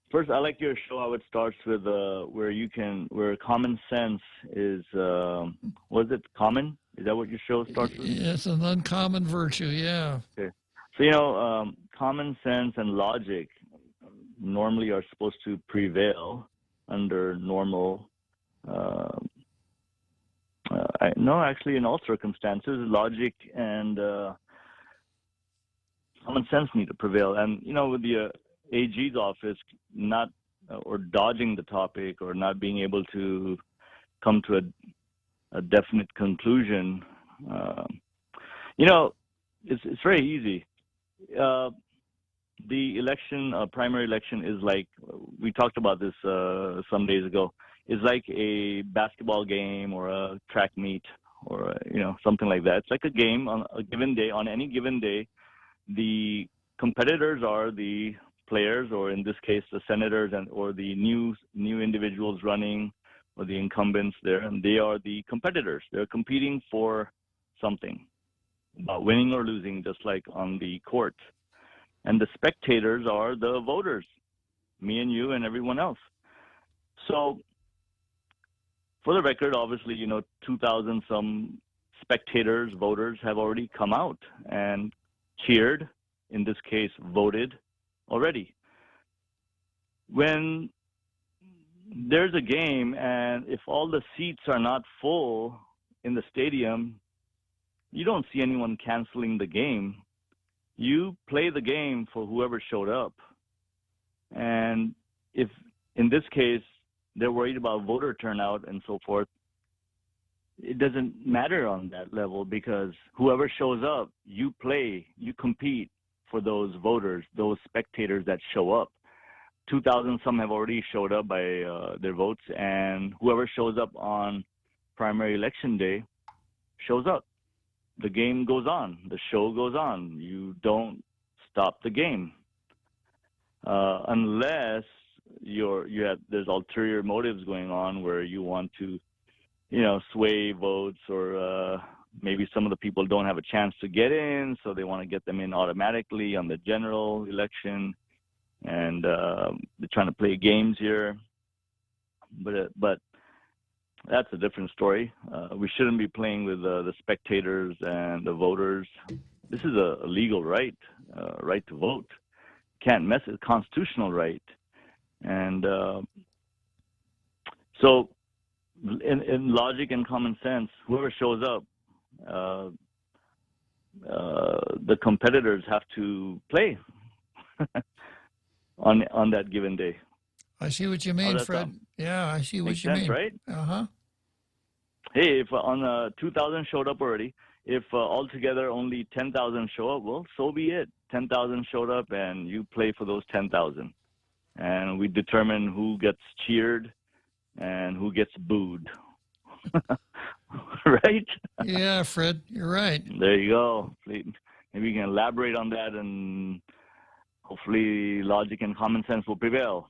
Speaker 21: first, I like your show how it starts with where common sense is, was it common? Is that what your show starts with?
Speaker 15: It's an uncommon virtue, yeah.
Speaker 21: Okay. So, common sense and logic normally are supposed to prevail under normal, actually in all circumstances, logic and common sense need to prevail. And, with the AG's office or dodging the topic or not being able to come to a definite conclusion, it's very easy. The election, primary election is like, we talked about this some days ago, is like a basketball game or a track meet or, something like that. It's like a game on a given day. On any given day, the competitors are the players, or in this case, the senators or the new individuals running, or the incumbents there, and they are the competitors. They're competing for something, about winning or losing, just like on the court. And the spectators are the voters, me and you and everyone else. So, for the record, obviously, 2,000 some spectators, voters have already come out and cheered, in this case, voted already. When there's a game and if all the seats are not full in the stadium, you don't see anyone canceling the game. You play the game for whoever showed up. And if, in this case, they're worried about voter turnout and so forth, it doesn't matter on that level, because whoever shows up, you play, you compete for those voters, those spectators that show up. 2,000 some have already showed up by their votes, and whoever shows up on primary election day shows up. The game goes on. The show goes on. You don't stop the game unless there's ulterior motives going on where you want to, sway votes, or maybe some of the people don't have a chance to get in, so they want to get them in automatically on the general election. And they're trying to play games here, but that's a different story. We shouldn't be playing with the spectators and the voters. This is a legal right, right to vote. Can't mess it. Constitutional right, and so in logic and common sense, whoever shows up, the competitors have to play. On that given day.
Speaker 15: I see what you mean, Fred. Yeah, I see what you mean.
Speaker 21: Right?
Speaker 15: Uh-huh.
Speaker 21: Hey, if 2,000 showed up already, if altogether only 10,000 show up, well, so be it. 10,000 showed up, and you play for those 10,000. And we determine who gets cheered and who gets booed. Right?
Speaker 15: Yeah, Fred, you're right.
Speaker 21: There you go. Maybe you can elaborate on that, and hopefully logic and common sense will prevail.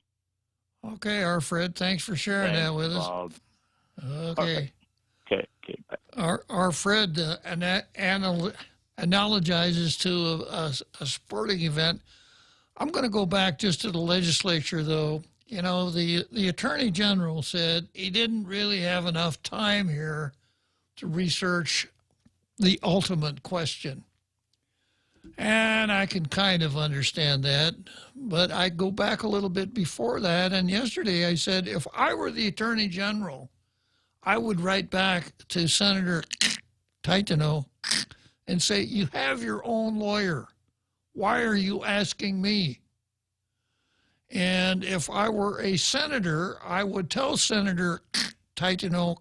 Speaker 15: Okay, our Fred, thanks for sharing that with us.
Speaker 21: Bob.
Speaker 15: Okay.
Speaker 21: Okay, bye.
Speaker 15: Our Fred analogizes to a sporting event. I'm going to go back just to the legislature, though. The Attorney General said he didn't really have enough time here to research the ultimate question. And I can kind of understand that, but I go back a little bit before that, and yesterday I said if I were the Attorney General, I would write back to Senator Titano and say, you have your own lawyer. Why are you asking me? And if I were a senator, I would tell Senator Titano,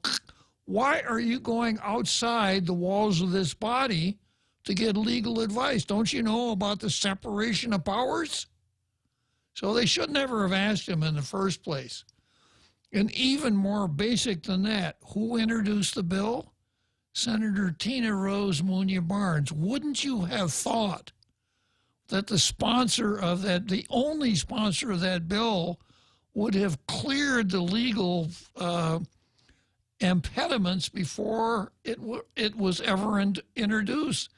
Speaker 15: why are you going outside the walls of this body to get legal advice? Don't you know about the separation of powers? So they should never have asked him in the first place. And even more basic than that, who introduced the bill? Senator Tina Rose Munya Barnes. Wouldn't you have thought that the sponsor of that, the only sponsor of that bill, would have cleared the legal impediments before it was ever introduced?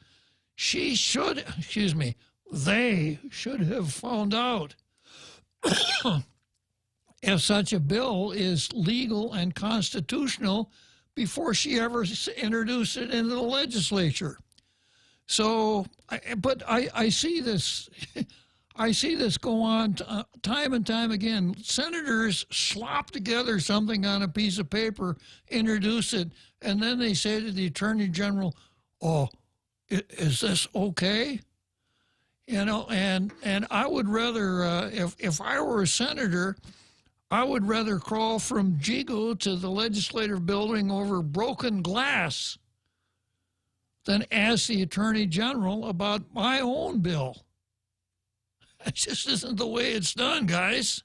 Speaker 15: They should have found out if such a bill is legal and constitutional before she ever introduced it into the legislature. So, but I see this, I see this go on time and time again. Senators slop together something on a piece of paper, introduce it, and then they say to the Attorney General, "Oh, is this okay?" You know, and I would rather, if I were a senator, I would rather crawl from Jigo to the legislative building over broken glass than ask the Attorney General about my own bill. That just isn't the way it's done, guys.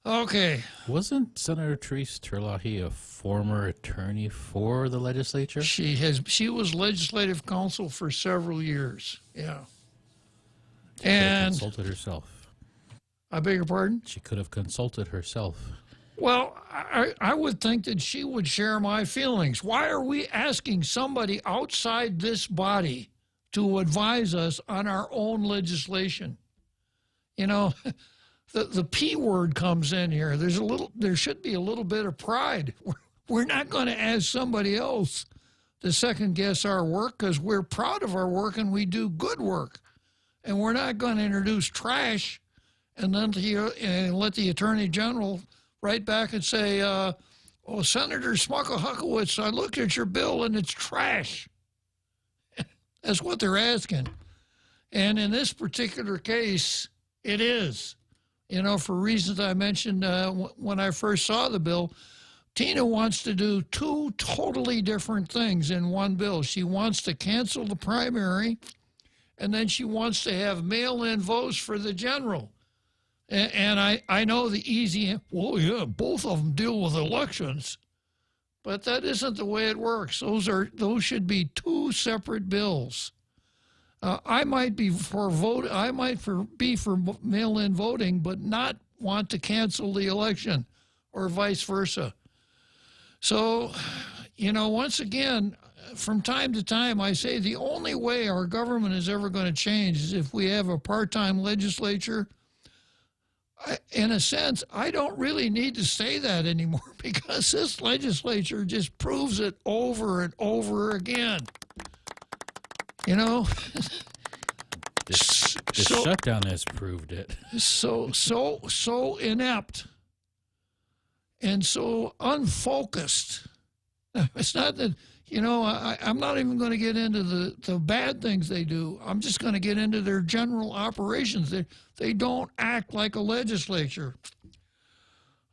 Speaker 15: Okay.
Speaker 16: Wasn't Senator Therese Terlahi a former attorney for the legislature?
Speaker 15: She was legislative counsel for several years. Yeah.
Speaker 16: She could have consulted herself.
Speaker 15: I beg your pardon?
Speaker 16: She could have consulted herself.
Speaker 15: Well, I would think that she would share my feelings. Why are we asking somebody outside this body to advise us on our own legislation? You know, the P word comes in here. There should be a little bit of pride. We're not going to ask somebody else to second guess our work because we're proud of our work and we do good work. And we're not going to introduce trash and then let the Attorney General write back and say, oh, Senator Smucker-Huckowitz, I looked at your bill and it's trash. That's what they're asking. And in this particular case, it is. You know, for reasons I mentioned when I first saw the bill, Tina wants to do two totally different things in one bill. She wants to cancel the primary, and then she wants to have mail-in votes for the general. And I know the easy, well, yeah, both of them deal with elections. But that isn't the way it works. Those should be two separate bills. I might be for mail-in voting, but not want to cancel the election, or vice versa. So, you know, once again, from time to time, I say the only way our government is ever going to change is if we have a part-time legislature. In a sense, I don't really need to say that anymore because this legislature just proves it over and over again. You know?
Speaker 16: This shutdown has proved it.
Speaker 15: So inept and so unfocused. It's not that, you know, I'm not even going to get into the bad things they do. I'm just going to get into their general operations. They don't act like a legislature.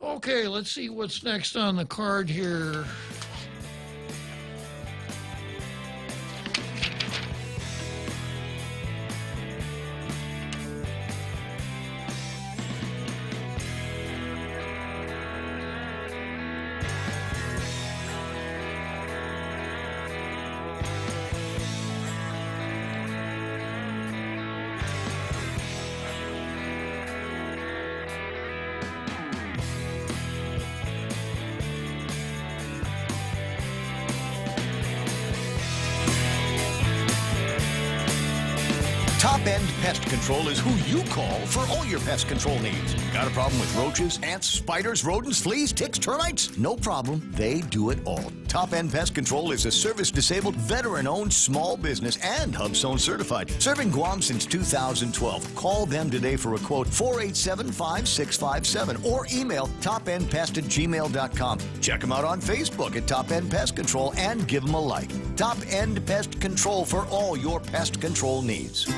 Speaker 15: Okay, let's see what's next on the card here.
Speaker 11: Top End Pest Control is who you call for all your pest control needs. Got a problem with roaches, ants, spiders, rodents, fleas, ticks, termites? No problem. They do it all. Top End Pest Control is a service-disabled, veteran-owned small business and HubZone certified. Serving Guam since 2012. Call them today for a quote, 487-5657, or email topendpest@gmail.com. Check them out on Facebook at Top End Pest Control and give them a like. Top End Pest Control for all your pest control needs.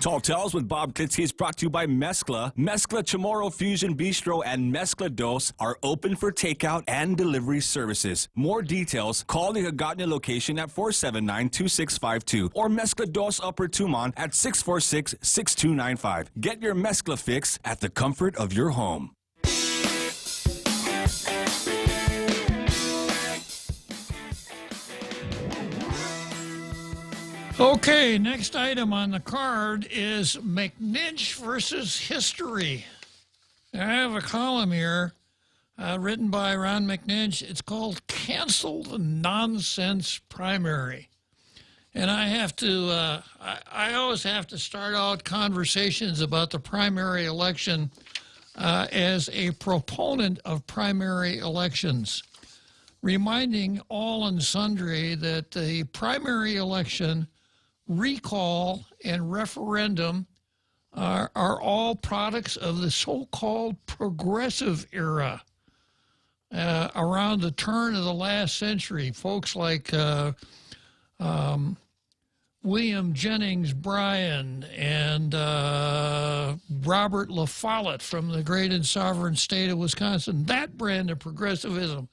Speaker 13: Tall Tales with Bob Klitzkie is brought to you by Mezcla. Mezcla Chamorro Fusion Bistro and Mezcla Dos are open for takeout and delivery services. More details, call the Hagåtña location at 479-2652 or Mezcla Dos Upper Tumon at 646-6295. Get your Mezcla fix at the comfort of your home.
Speaker 15: Okay, next item on the card is McNinch versus history. I have a column here written by Ron McNinch. It's called Cancel the Nonsense Primary. And I have to, I always have to start out conversations about the primary election as a proponent of primary elections, reminding all and sundry that the primary election, recall, and referendum are all products of the so-called progressive era around the turn of the last century. Folks like William Jennings Bryan and Robert La Follette from the great and sovereign state of Wisconsin, that brand of progressivism,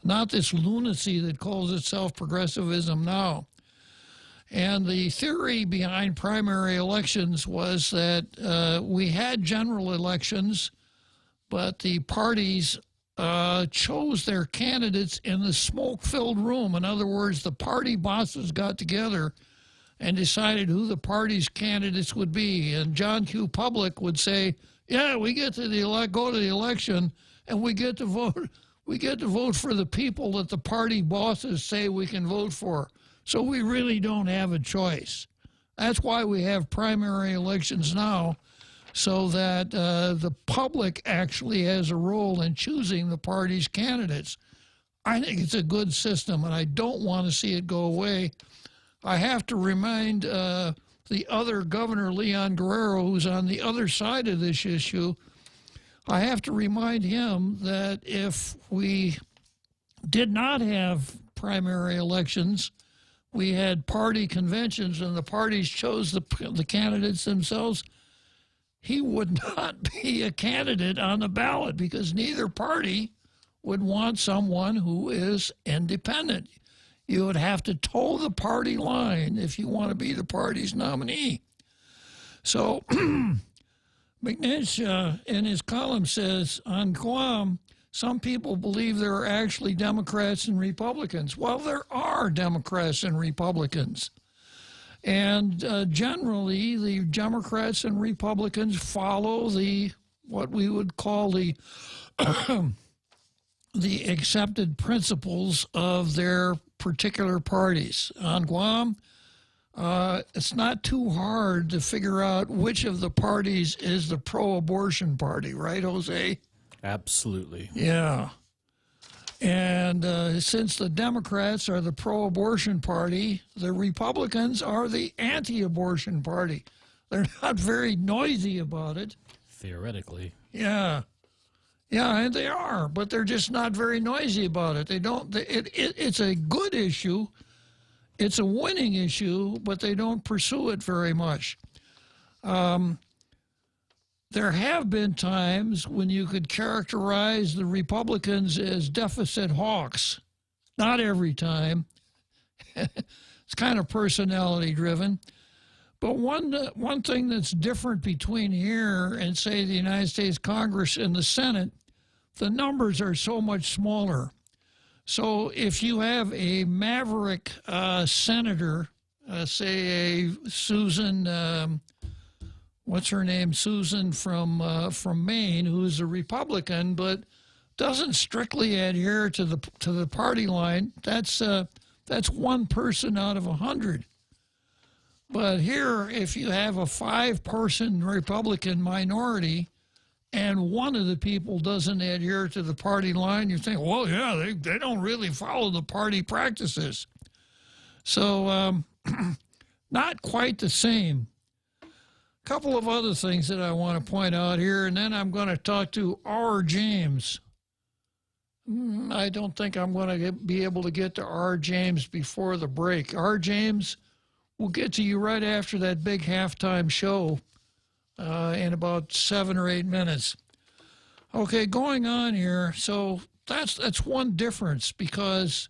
Speaker 15: not this lunacy that calls itself progressivism now. And the theory behind primary elections was that we had general elections, but the parties chose their candidates in the smoke-filled room. In other words, the party bosses got together and decided who the party's candidates would be. And John Q. Public would say, yeah, we get to go to the election, and we get to vote. We get to vote for the people that the party bosses say we can vote for. So we really don't have a choice. That's why we have primary elections now, so that the public actually has a role in choosing the party's candidates. I think it's a good system, and I don't want to see it go away. I have to remind the other Governor, Leon Guerrero, who's on the other side of this issue, I have to remind him that if we did not have primary elections, we had party conventions and the parties chose the candidates themselves, he would not be a candidate on the ballot because neither party would want someone who is independent. You would have to toe the party line if you want to be the party's nominee. So McNinch in his column says, on Guam, some people believe there are actually Democrats and Republicans. Well, there are Democrats and Republicans. And generally, the Democrats and Republicans follow what we would call the accepted principles of their particular parties. On Guam, it's not too hard to figure out which of the parties is the pro-abortion party, right, Jose?
Speaker 16: Absolutely.
Speaker 15: Yeah. And since the Democrats are the pro-abortion party, the Republicans are the anti-abortion party. They're not very noisy about it.
Speaker 16: Theoretically.
Speaker 15: Yeah. Yeah, and they are, but they're just not very noisy about it. They don't. It's a good issue. It's a winning issue, but they don't pursue it very much. There have been times when you could characterize the Republicans as deficit hawks. Not every time. It's kind of personality driven. But one thing that's different between here and, say, the United States Congress and the Senate, the numbers are so much smaller. So if you have a maverick senator, say a Susan, what's her name, Susan from Maine, who's a Republican, but doesn't strictly adhere to the party line, that's one person out of 100. But here, if you have a 5-person Republican minority and one of the people doesn't adhere to the party line, you think, well, yeah, they don't really follow the party practices. So not quite the same. A couple of other things that I want to point out here, and then I'm going to talk to R. James. I don't think I'm going to be able to get to R. James before the break. R. James, we'll get to you right after that big halftime show in about 7 or 8 minutes. Okay, going on here. So that's one difference, because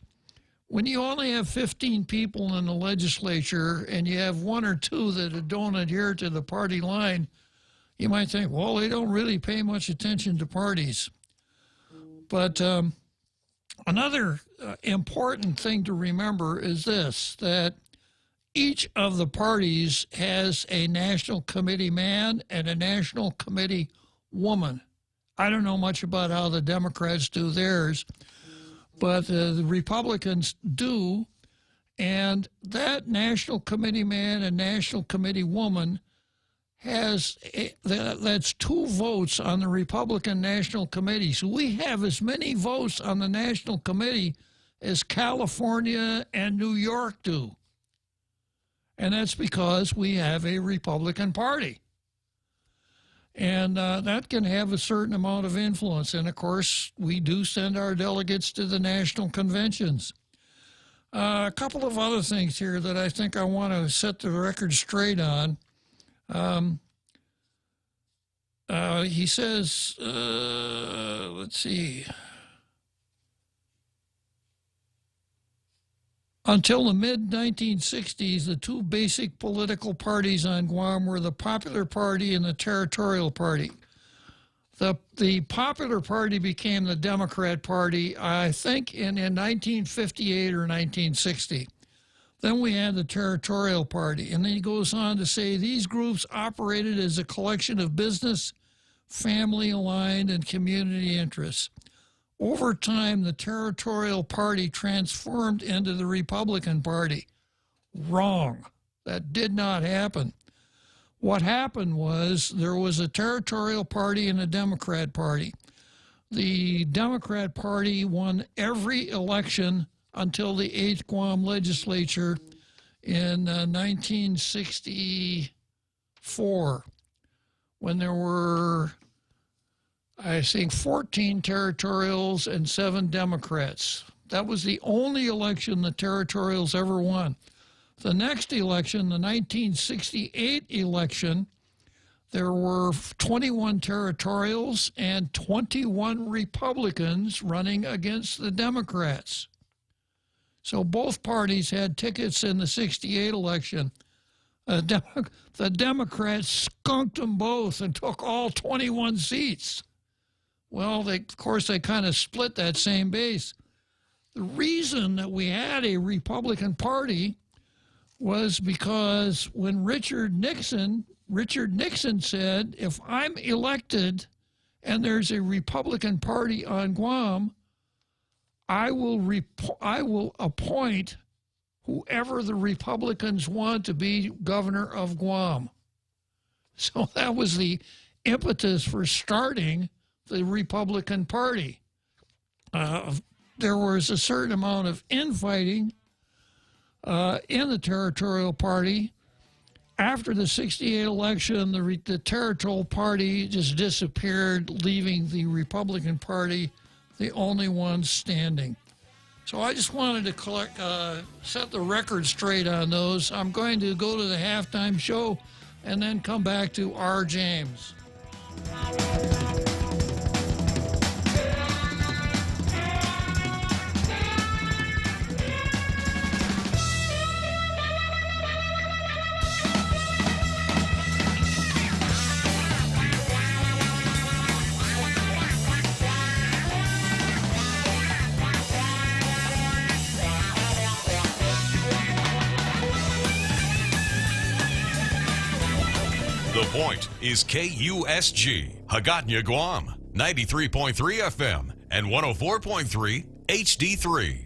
Speaker 15: when you only have 15 people in the legislature and you have 1 or 2 that don't adhere to the party line, you might think, well, they don't really pay much attention to parties. But another important thing to remember is this, that each of the parties has a national committee man and a national committee woman. I don't know much about how the Democrats do theirs, but the Republicans do, and that national committee man and national committee woman that's 2 votes on the Republican National Committee. So we have as many votes on the National Committee as California and New York do. And that's because we have a Republican Party. And that can have a certain amount of influence. And, of course, we do send our delegates to the national conventions. A couple of other things here that I think I want to set the record straight on. He says, let's see. Until the mid-1960s, the 2 basic political parties on Guam were the Popular Party and the Territorial Party. The Popular Party became the Democrat Party, I think, in 1958 or 1960. Then we had the Territorial Party. And then he goes on to say these groups operated as a collection of business, family-aligned, and community interests. Over time, the Territorial Party transformed into the Republican Party. Wrong. That did not happen. What happened was there was a Territorial Party and a Democrat Party. The Democrat Party won every election until the 8th Guam legislature in 1964, when there were, I think, 14 territorials and 7 Democrats. That was the only election the territorials ever won. The next election, the 1968 election, there were 21 territorials and 21 Republicans running against the Democrats. So both parties had tickets in the 68 election. The Democrats skunked them both and took all 21 seats. Well, of course, they kind of split that same base. The reason that we had a Republican Party was because when Richard Nixon said, if I'm elected and there's a Republican Party on Guam, I will appoint whoever the Republicans want to be governor of Guam. So that was the impetus for starting the Republican Party. There was a certain amount of infighting in the Territorial Party. After the 68 election, the Territorial Party just disappeared, leaving the Republican Party the only one standing. So I just wanted to set the record straight on those. I'm going to go to the halftime show and then come back to R. James.
Speaker 1: The Point is KUSG, Hagåtña, Guam, 93.3 FM and 104.3 HD3.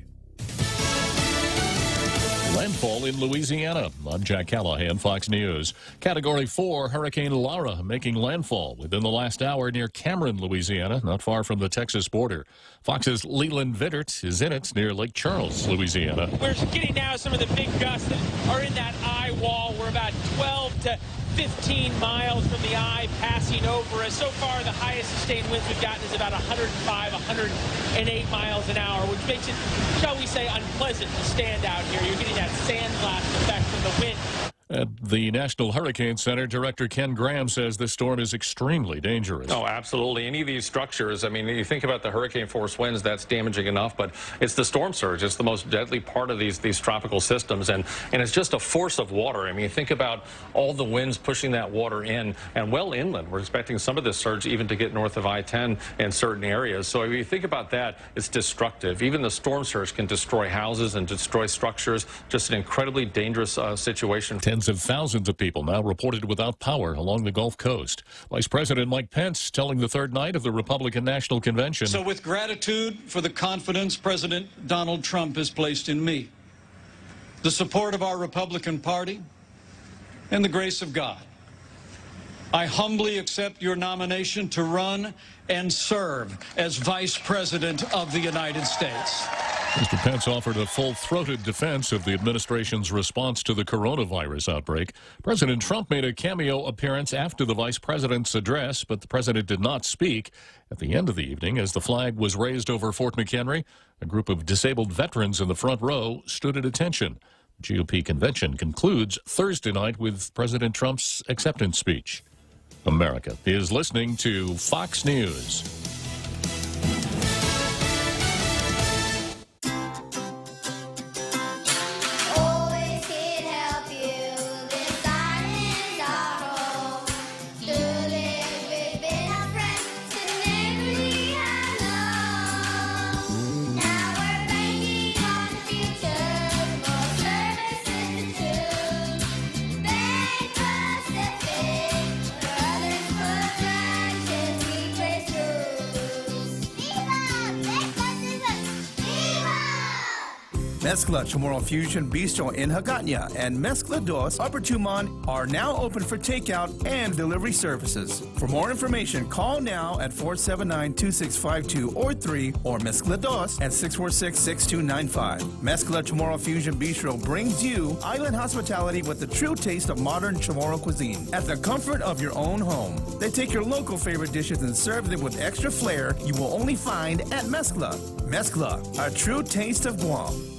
Speaker 2: Landfall in Louisiana. I'm Jack Callahan, Fox News. Category 4 Hurricane Laura making landfall within the last hour near Cameron, Louisiana, not far from the Texas border. Fox's Leland Vittert is in it near Lake Charles, Louisiana.
Speaker 22: We're getting now some of the big gusts that are in that eye wall. We're about 12 to 15 miles from the eye passing over us. So far, the highest sustained winds we've gotten is about 105, 108 miles an hour, which makes it, shall we say, unpleasant to stand out here. You're getting that sandblast effect from the wind.
Speaker 2: At the National Hurricane Center, Director Ken Graham says this storm is extremely dangerous.
Speaker 23: Oh, absolutely. Any of these structures, I mean, you think about the hurricane force winds, that's damaging enough, but it's the storm surge. It's the most deadly part of these tropical systems, and it's just a force of water. I mean, think about all the winds pushing that water in, and well inland. We're expecting some of this surge even to get north of I-10 in certain areas. So if you think about that, it's destructive. Even the storm surge can destroy houses and destroy structures. Just an incredibly dangerous situation.
Speaker 2: Tens of thousands of people now reported without power along the Gulf Coast. Vice President Mike Pence telling the third night of the Republican National Convention.
Speaker 3: So with gratitude for the confidence President Donald Trump has placed in me, the support of our Republican Party, and the grace of God, I humbly accept your nomination to run and serve as Vice President of the United States.
Speaker 2: Mr. Pence offered a full-throated defense of the administration's response to the coronavirus outbreak. President Trump made a cameo appearance after the vice president's address, but the president did not speak. At the end of the evening, as the flag was raised over Fort McHenry, a group of disabled veterans in the front row stood at attention. The GOP convention concludes Thursday night with President Trump's acceptance speech. America is listening to Fox News.
Speaker 7: Mezcla Chamorro Fusion Bistro in Hagåtña and Mezcla Dos Upper Tumon are now open for takeout and delivery services. For more information, call now at 479-2652 or 3 or Mezcla Dos at 646-6295. Mezcla Chamorro Fusion Bistro brings you island hospitality with the true taste of modern Chamorro cuisine at the comfort of your own home. They take your local favorite dishes and serve them with extra flair you will only find at Mezcla. Mezcla, a true taste of Guam.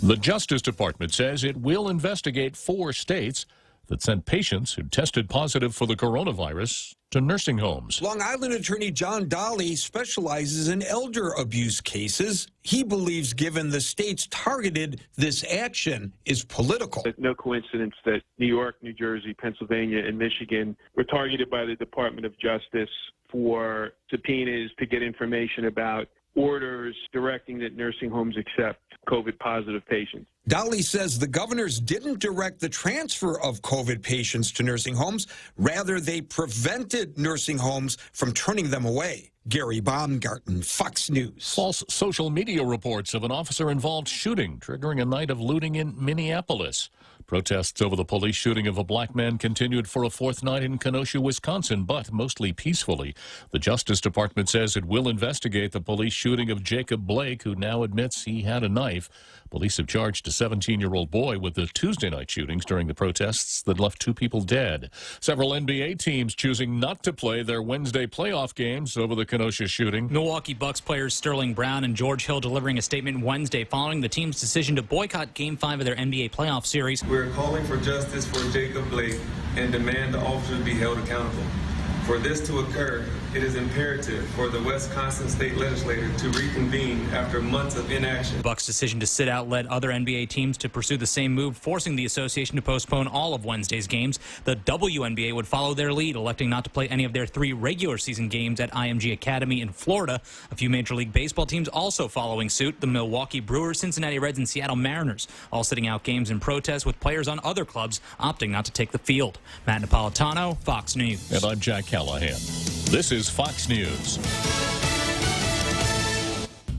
Speaker 2: The Justice Department says it will investigate 4 states that sent patients who tested positive for the coronavirus to nursing homes.
Speaker 24: Long Island attorney John Daly specializes in elder abuse cases. He believes, given the states targeted, this action is political.
Speaker 25: It's no coincidence that New York, New Jersey, Pennsylvania, and Michigan were targeted by the Department of Justice for subpoenas to get information about orders directing that nursing homes accept COVID-positive patients.
Speaker 24: Daly says the governors didn't direct the transfer of COVID patients to nursing homes. Rather, they prevented nursing homes from turning them away. Gary Baumgarten, Fox News.
Speaker 2: False social media reports of an officer-involved shooting triggering a night of looting in Minneapolis. Protests over the police shooting of a black man continued for a 4th night in Kenosha, Wisconsin, but mostly peacefully. The Justice Department says it will investigate the police shooting of Jacob Blake, who now admits he had a knife. Police have charged a 17-year-old boy with the Tuesday night shootings during the protests that left 2 people dead. Several NBA teams choosing not to play their Wednesday playoff games over the Kenosha shooting.
Speaker 26: Milwaukee Bucks players Sterling Brown and George Hill delivering a statement Wednesday following the team's decision to boycott Game 5 of their NBA playoff series.
Speaker 27: We're calling for justice for Jacob Blake and demand the officers be held accountable.
Speaker 4: For this to occur, it is imperative for the Wisconsin State Legislature to reconvene after months of inaction.
Speaker 26: The Bucks' decision to sit out led other NBA teams to pursue the same move, forcing the association to postpone all of Wednesday's games. The WNBA would follow their lead, electing not to play any of their 3 regular season games at IMG Academy in Florida. A few Major League Baseball teams also following suit. The Milwaukee Brewers, Cincinnati Reds, and Seattle Mariners all sitting out games in protest, with players on other clubs opting not to take the field. Matt Napolitano, Fox News.
Speaker 2: And I'm Jack Callahan. This is Fox News.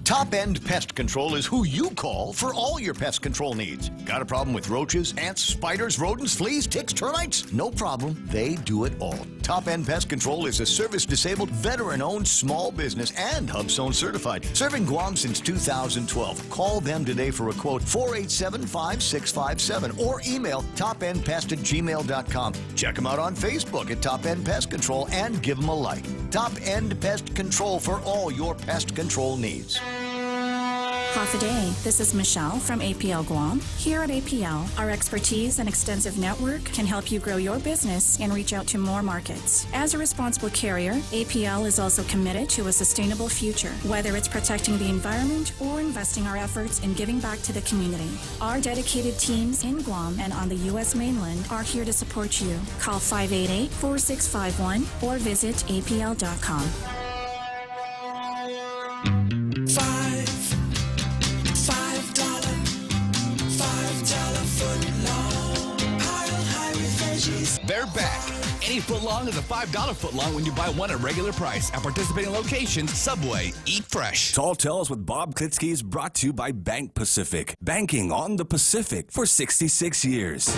Speaker 11: Top End Pest Control is who you call for all your pest control needs. Got a problem with roaches, ants, spiders, rodents, fleas, ticks, termites? No problem. They do it all. Top End Pest Control is a service-disabled, veteran-owned small business and HubZone certified, serving Guam since 2012. Call them today for a quote, 487-5657, or email topendpest@gmail.com. Check them out on Facebook at Top End Pest Control and give them a like. Top End Pest Control for all your pest control needs.
Speaker 5: Half a day. This is Michelle from APL Guam. Here at APL, our expertise and extensive network can help you grow your business and reach out to more markets. As a responsible carrier, APL is also committed to a sustainable future, whether it's protecting the environment or investing our efforts in giving back to the community. Our dedicated teams in Guam and on the U.S. mainland are here to support you. Call 588-4651 or visit apl.com.
Speaker 12: They're back. Any footlong is a $5 footlong when you buy one at regular price. At participating locations, Subway, eat fresh.
Speaker 13: Tall Tales with Bob Klitzkie is brought to you by Bank Pacific. Banking on the Pacific for 66 years.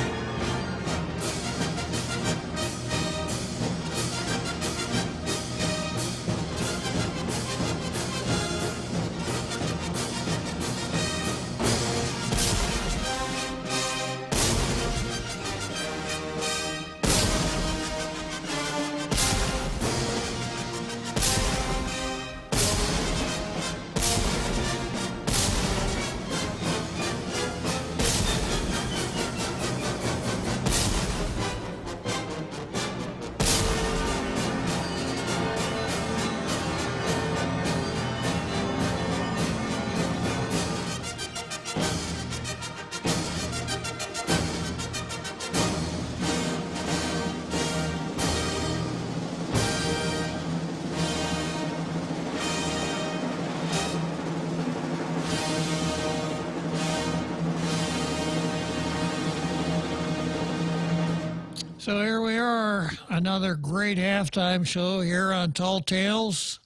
Speaker 15: So here we are, another great halftime show here on Tall Tales.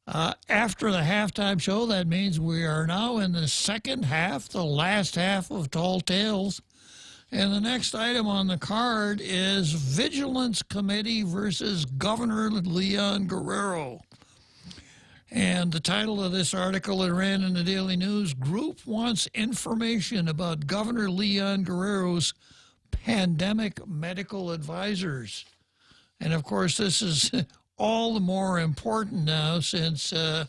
Speaker 15: After the halftime show, that means we are now in the second half, the last half of Tall Tales. And the next item on the card is Vigilance Committee versus Governor Leon Guerrero. And the title of this article that ran in the Daily News, Group Wants Information About Governor Leon Guerrero's Pandemic Medical Advisors. And of course, this is all the more important now since, I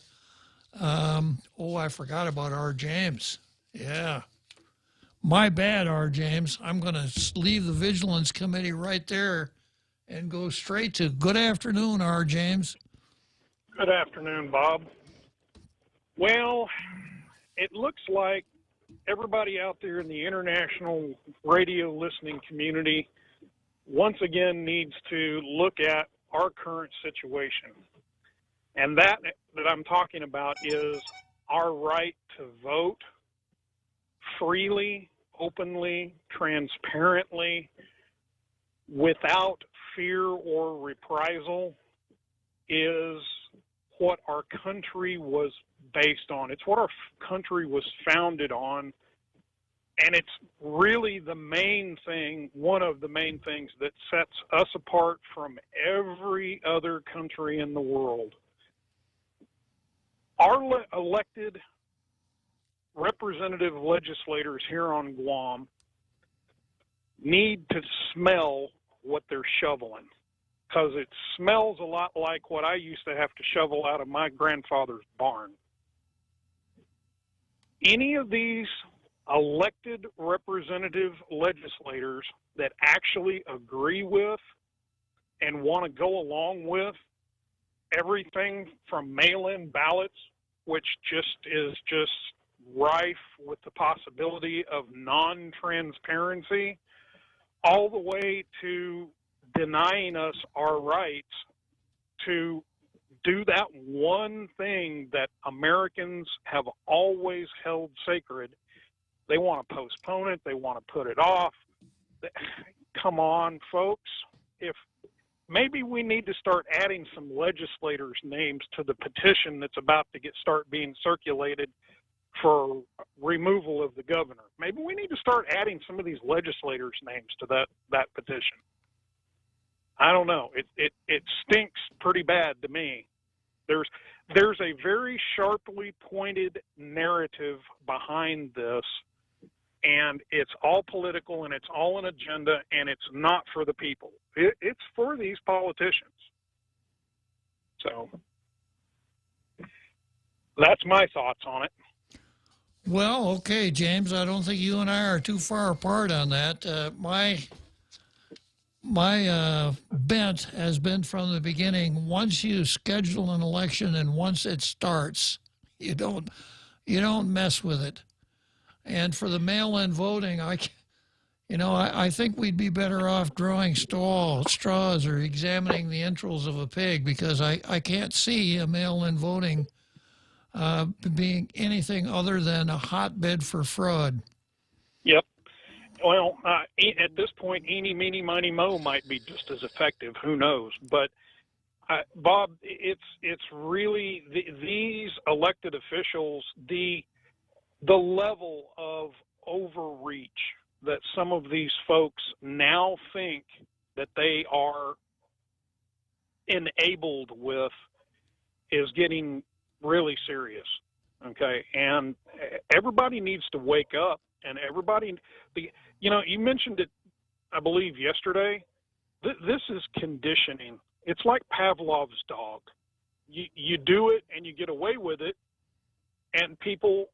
Speaker 15: forgot about R. James. Yeah. My bad, R. James. I'm going to leave the Vigilance Committee right there and go straight to good afternoon, R. James.
Speaker 6: Good afternoon, Bob. Well, it looks like everybody out there in the international radio listening community once again needs to look at our current situation. And that I'm talking about is our right to vote freely, openly, transparently, without fear or reprisal is what our country was based on. It's what our country was founded on, and it's really the main thing, one of the main things that sets us apart from every other country in the world. Our elected representative legislators here on Guam need to smell what they're shoveling, because it smells a lot like what I used to have to shovel out of my grandfather's barn. Any of these elected representative legislators that actually agree with and want to go along with everything from mail-in ballots, which is just rife with the possibility of non-transparency, all the way to denying us our rights to do that one thing that Americans have always held sacred. They want to postpone it. They want to put it off. Come on, folks. If maybe we need to start adding some legislators' names to the petition that's about to start being circulated for removal of the governor. Maybe we need to start adding some of these legislators' names to that petition. I don't know. It stinks pretty bad to me. There's a very sharply pointed narrative behind this, and it's all political, and it's all an agenda, and it's not for the people. It's for these politicians. So that's my thoughts on it.
Speaker 15: Well, okay, James, I don't think you and I are too far apart on that. My bent has been from the beginning, once you schedule an election and once it starts, you don't mess with it. And for the mail-in voting, I think we'd be better off drawing straws or examining the entrails of a pig, because I can't see a mail-in voting being anything other than a hotbed for fraud.
Speaker 6: Yep. Well, at this point, eeny, meeny, miny, mo might be just as effective. Who knows? But, Bob, it's really these elected officials, the level of overreach that some of these folks now think that they are enabled with is getting really serious. Okay, and everybody needs to wake up, and you mentioned it, I believe, yesterday. This is conditioning. It's like Pavlov's dog. You do it and you get away with it, and people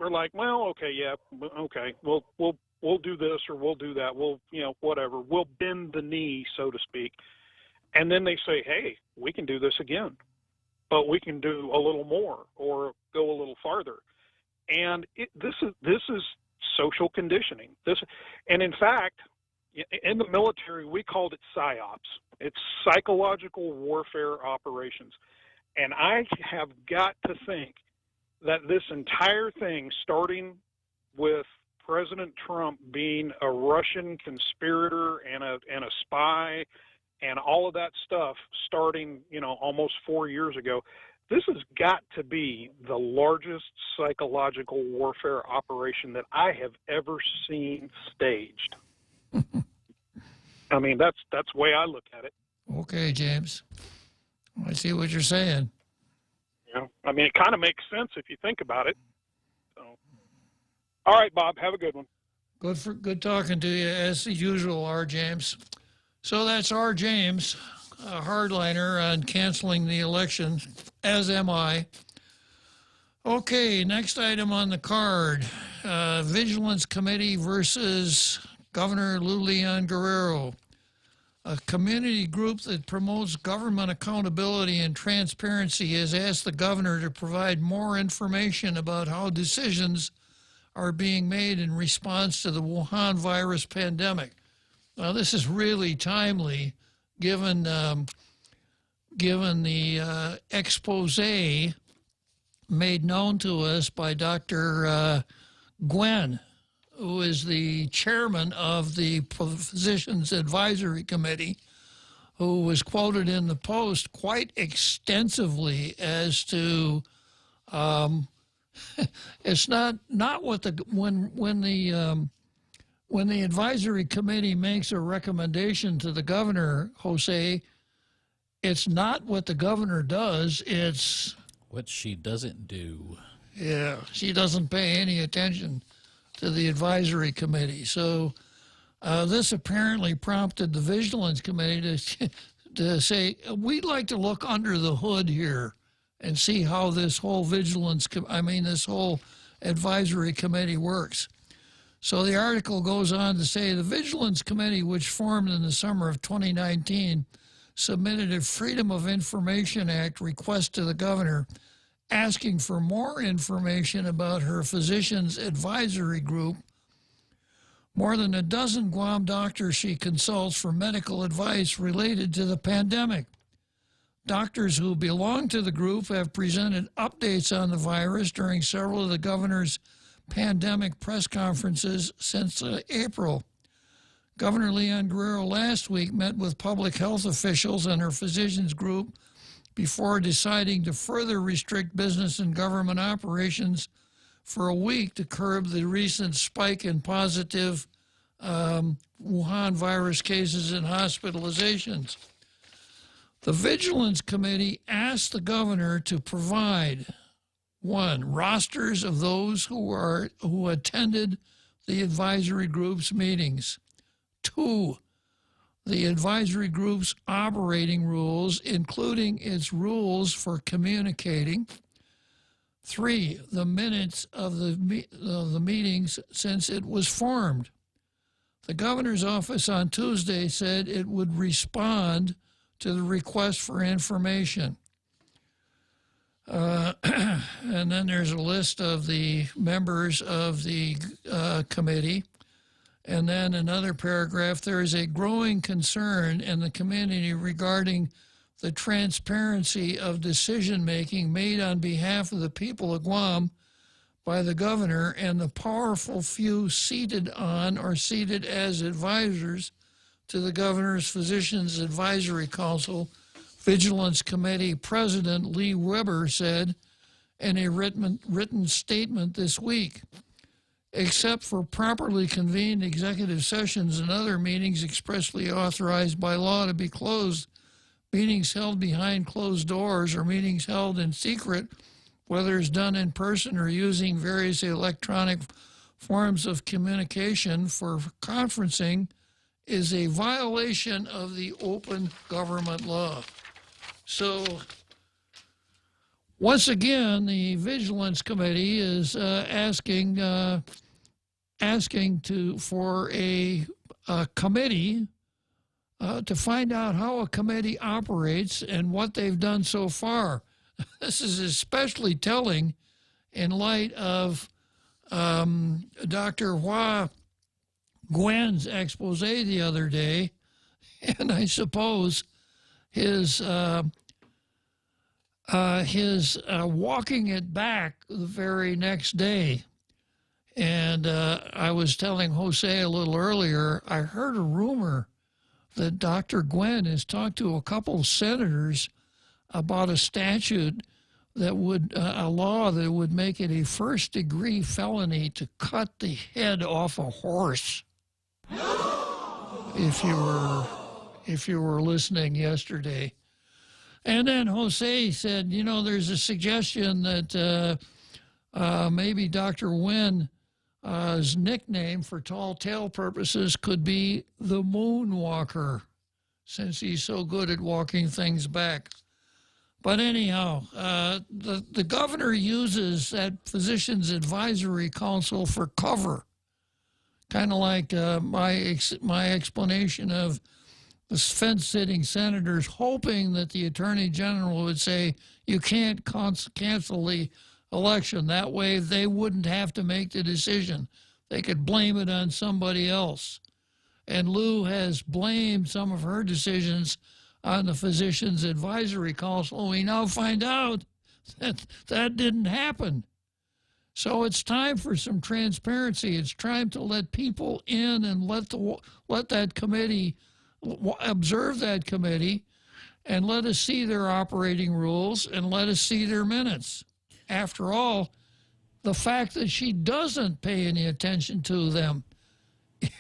Speaker 6: are like, well, okay, yeah, okay, we'll do this or we'll do that. We'll, whatever. We'll bend the knee, so to speak. And then they say, hey, we can do this again, but we can do a little more or go a little farther. And this is social conditioning. And in fact, in the military, we called it PSYOPs. It's psychological warfare operations. And I have got to think that this entire thing, starting with President Trump being a Russian conspirator and a spy and all of that stuff starting, almost 4 years ago, this has got to be the largest psychological warfare operation that I have ever seen staged. I mean, that's the way I look at it.
Speaker 15: Okay, James. I see what you're saying.
Speaker 6: I mean, it kind of makes sense if you think about it. So, all right, Bob, have a good one.
Speaker 15: Good talking to you, as usual, R. James. So that's R. James, a hardliner on canceling the election, as am I. Okay, next item on the card, Vigilance Committee versus Governor Lou Leon Guerrero. A community group that promotes government accountability and transparency has asked the governor to provide more information about how decisions are being made in response to the Wuhan virus pandemic. Now, this is really timely, given the expose made known to us by Dr. Gwen, who is the chairman of the Physicians Advisory Committee, who was quoted in the Post quite extensively as to it's not what when the advisory committee makes a recommendation to the governor, Jose, it's not what the governor does, it's
Speaker 16: what she doesn't do.
Speaker 15: Yeah, she doesn't pay any attention to the advisory committee. So this apparently prompted the Vigilance Committee to say, we'd like to look under the hood here and see how this whole this whole advisory committee works. So the article goes on to say the Vigilance Committee, which formed in the summer of 2019, submitted a Freedom of Information Act request to the governor asking for more information about her physician's advisory group. More than a dozen Guam doctors she consults for medical advice related to the pandemic. Doctors who belong to the group have presented updates on the virus during several of the governor's pandemic press conferences since April. Governor Leon Guerrero last week met with public health officials and her physicians group before deciding to further restrict business and government operations for a week to curb the recent spike in positive Wuhan virus cases and hospitalizations. The Vigilance Committee asked the governor to provide, 1, rosters of those who attended the advisory group's meetings. 2, the advisory group's operating rules, including its rules for communicating. 3, the minutes of the meetings since it was formed. The governor's office on Tuesday said it would respond to the request for information. And then there's a list of the members of the committee. And then another paragraph, there is a growing concern in the community regarding the transparency of decision-making made on behalf of the people of Guam by the governor and the powerful few seated on or seated as advisors to the governor's Physicians Advisory Council. Vigilance Committee President Lee Weber said in a written statement this week. Except for properly convened executive sessions and other meetings expressly authorized by law to be closed, meetings held behind closed doors or meetings held in secret, whether it's done in person or using various electronic forms of communication for conferencing, is a violation of the open government law. So, once again, the Vigilance Committee is asking for a committee to find out how a committee operates and what they've done so far. This is especially telling in light of Dr. Hua Guan's expose the other day, and I suppose his walking it back the very next day. And I was telling Jose a little earlier, I heard a rumor that Dr. Gwen has talked to a couple of senators about a statute that would, a law that would make it a first-degree felony to cut the head off a horse. If you were listening yesterday. And then Jose said, you know, there's a suggestion that maybe Dr. Nguyen's nickname for tall tale purposes could be the Moonwalker, since he's so good at walking things back. But anyhow, the governor uses that Physicians Advisory Council for cover, kind of like my explanation of the fence-sitting senators hoping that the Attorney General would say, you can't cancel the election. That way they wouldn't have to make the decision. They could blame it on somebody else. And Lou has blamed some of her decisions on the Physicians Advisory Council. We now find out that that didn't happen. So it's time for some transparency. It's time to let people in and let that committee, observe that committee, and let us see their operating rules and let us see their minutes. After all, the fact that she doesn't pay any attention to them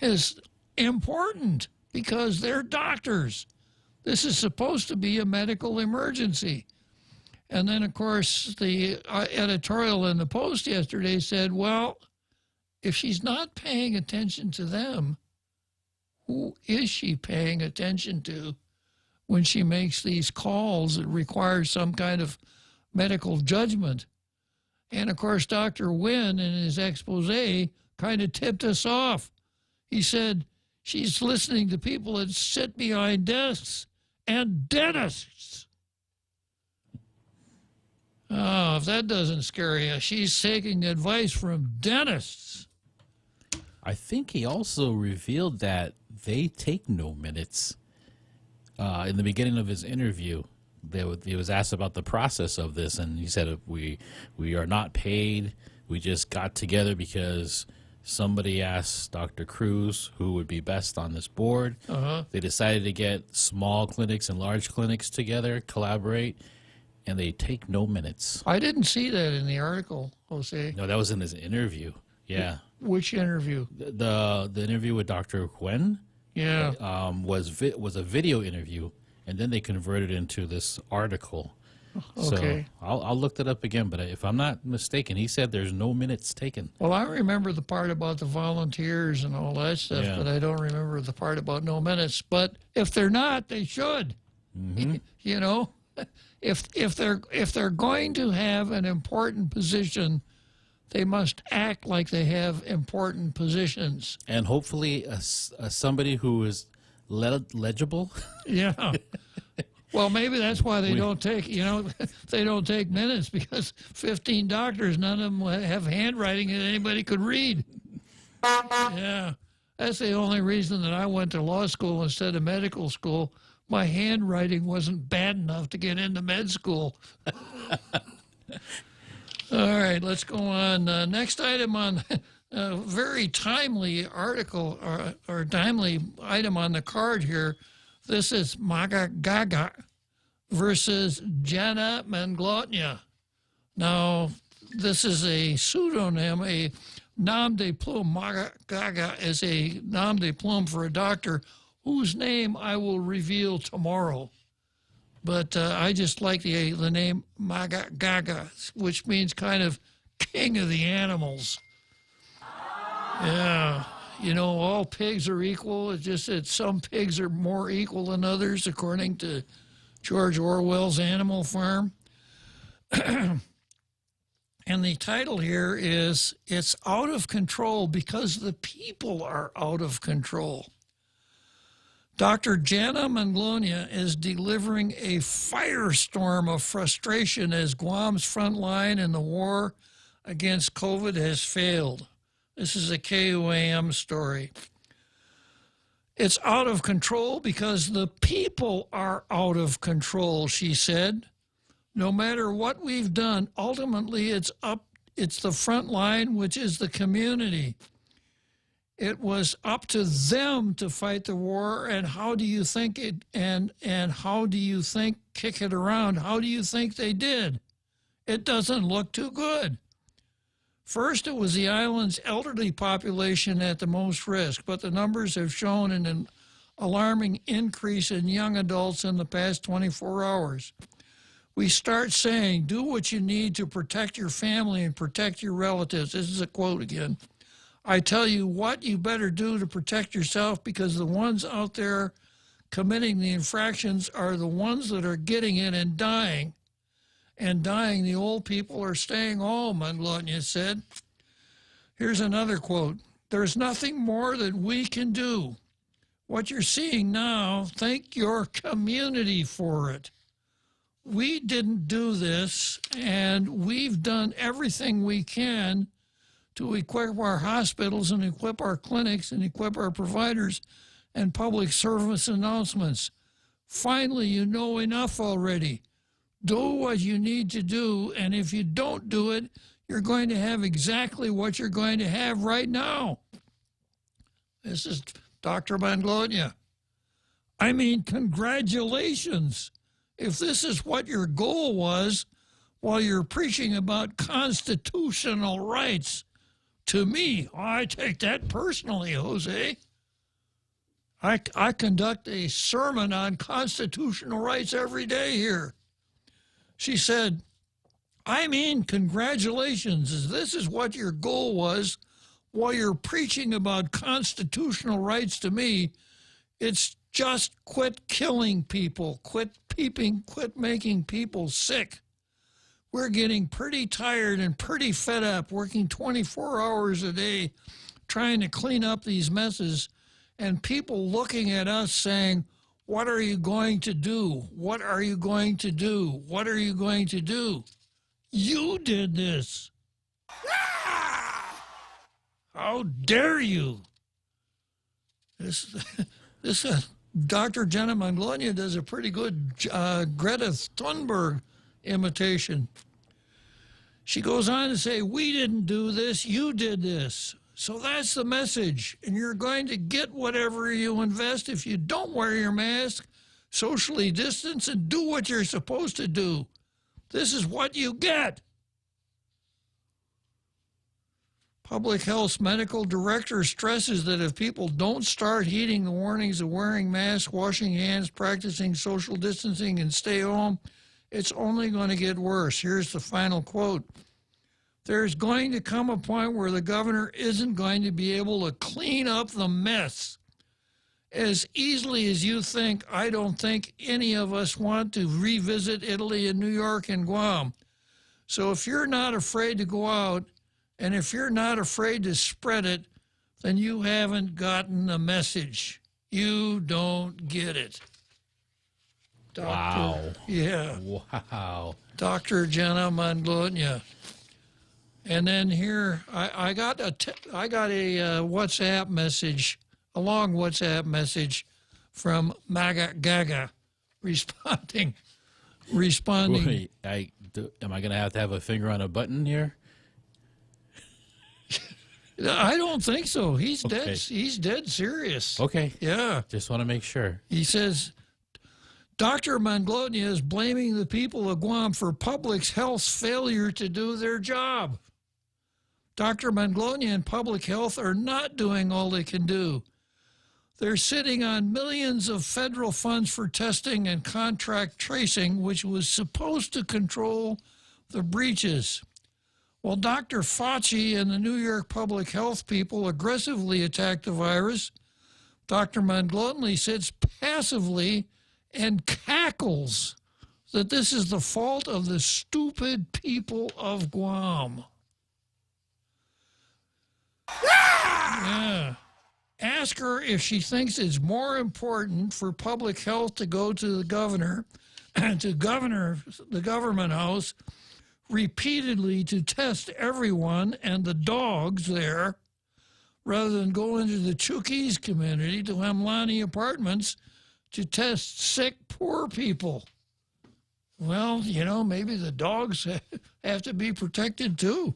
Speaker 15: is important because they're doctors. This is supposed to be a medical emergency. And then, of course, the editorial in the Post yesterday said, well, if she's not paying attention to them, who is she paying attention to when she makes these calls that require some kind of medical judgment? And, of course, Dr. Nguyen, in his expose, kind of tipped us off. He said she's listening to people that sit behind desks and dentists. Oh, if that doesn't scare you, she's taking advice from dentists.
Speaker 16: I think he also revealed that they take no minutes. In the beginning of his interview, he was asked about the process of this, and he said, we are not paid. We just got together because somebody asked Dr. Cruz who would be best on this board. They decided to get small clinics and large clinics together, collaborate, and they take no minutes.
Speaker 15: I didn't see that in the article, Jose.
Speaker 16: No, that was in his interview. Yeah.
Speaker 15: Which interview?
Speaker 16: The interview with Dr. Gwen.
Speaker 15: Yeah.
Speaker 16: Was a video interview, and then they converted it into this article.
Speaker 15: Okay.
Speaker 16: So I'll look that up again, but if I'm not mistaken, he said there's no minutes taken.
Speaker 15: Well, I remember the part about the volunteers and all that stuff,
Speaker 16: Yeah.
Speaker 15: but I don't remember the part about no minutes. But if they're not, they should. You know, if they're going to have an important position, they must act like they have important positions.
Speaker 16: And hopefully somebody who is legible.
Speaker 15: Yeah. Well, maybe that's why they don't take, they don't take minutes, because 15 doctors, none of them have handwriting that anybody could read. Yeah. That's the only reason that I went to law school instead of medical school. My handwriting wasn't bad enough to get into med school. All right, let's go on. Next item on a very timely article or timely item on the card here. This is Maga Gaga versus Jana Manglotnya. Now, this is a pseudonym, a nom de plume. Maga Gaga is a nom de plume for a doctor whose name I will reveal tomorrow. But I just like the name Maga Gaga, which means kind of king of the animals. Yeah. All pigs are equal. It's just that some pigs are more equal than others, according to George Orwell's Animal Farm. And the title here is, It's Out of Control Because the People Are Out of Control. Dr. Jana Manglotnya is delivering a firestorm of frustration as Guam's front line in the war against COVID has failed. This is a KUAM story. It's out of control because the people are out of control, she said. No matter what we've done, ultimately it's the front line, which is the community. It was up to them to fight the war, and how do you think how do you think kick it around? How do you think they did? It doesn't look too good. First, it was the island's elderly population at the most risk, but the numbers have shown an alarming increase in young adults in the past 24 hours. We start saying, do what you need to protect your family and protect your relatives. This is a quote again. I tell you what you better do to protect yourself, because the ones out there committing the infractions are the ones that are getting it and dying. And dying, the old people are staying home, Manglotnya said. Here's another quote. There's nothing more that we can do. What you're seeing now, thank your community for it. We didn't do this, and we've done everything we can to equip our hospitals and equip our clinics and equip our providers and public service announcements. Finally, you know enough already. Do what you need to do, and if you don't do it, you're going to have exactly what you're going to have right now. This is Dr. Manglotnya. I mean, congratulations. If this is what your goal was while you're preaching about constitutional rights, to me, I take that personally, Jose. I conduct a sermon on constitutional rights every day here. She said, I mean, congratulations. This is what your goal was while you're preaching about constitutional rights to me. It's just quit killing people, quit making people sick. We're getting pretty tired and pretty fed up, working 24 hours a day, trying to clean up these messes, and people looking at us saying, What are you going to do? What are you going to do? What are you going to do? You did this. How dare you? This Dr. Jenna Manglonia does a pretty good Greta Thunberg imitation. She goes on to say, we didn't do this, you did this. So that's the message. And you're going to get whatever you invest if you don't wear your mask, socially distance, and do what you're supposed to do. This is what you get. Public Health's medical director stresses that if people don't start heeding the warnings of wearing masks, washing hands, practicing social distancing, and stay home, it's only going to get worse. Here's the final quote. There's going to come a point where the governor isn't going to be able to clean up the mess. As easily as you think, I don't think any of us want to revisit Italy and New York and Guam. So if you're not afraid to go out, and if you're not afraid to spread it, then you haven't gotten the message. You don't get it.
Speaker 16: Wow.
Speaker 15: Yeah.
Speaker 16: Wow.
Speaker 15: Dr. Jenna Manglonia. And then here, I got a WhatsApp message, a long WhatsApp message from MAGA Gaga responding.
Speaker 16: Wait, am I going to have a finger on a button here?
Speaker 15: I don't think so. He's
Speaker 16: Okay.
Speaker 15: dead. He's dead serious.
Speaker 16: Okay.
Speaker 15: Yeah.
Speaker 16: Just want to make sure.
Speaker 15: He says, Dr. Manglonia is blaming the people of Guam for public health's failure to do their job. Dr. Manglonia and public health are not doing all they can do. They're sitting on millions of federal funds for testing and contract tracing, which was supposed to control the breaches. While Dr. Fauci and the New York public health people aggressively attack the virus, Dr. Manglonia sits passively and cackles that this is the fault of the stupid people of Guam. Yeah. Ask her if she thinks it's more important for public health to go to the governor and to the government house repeatedly to test everyone and the dogs there rather than go into the Chukis community to Hemlani Apartments to test sick, poor people. Well, maybe the dogs have to be protected too.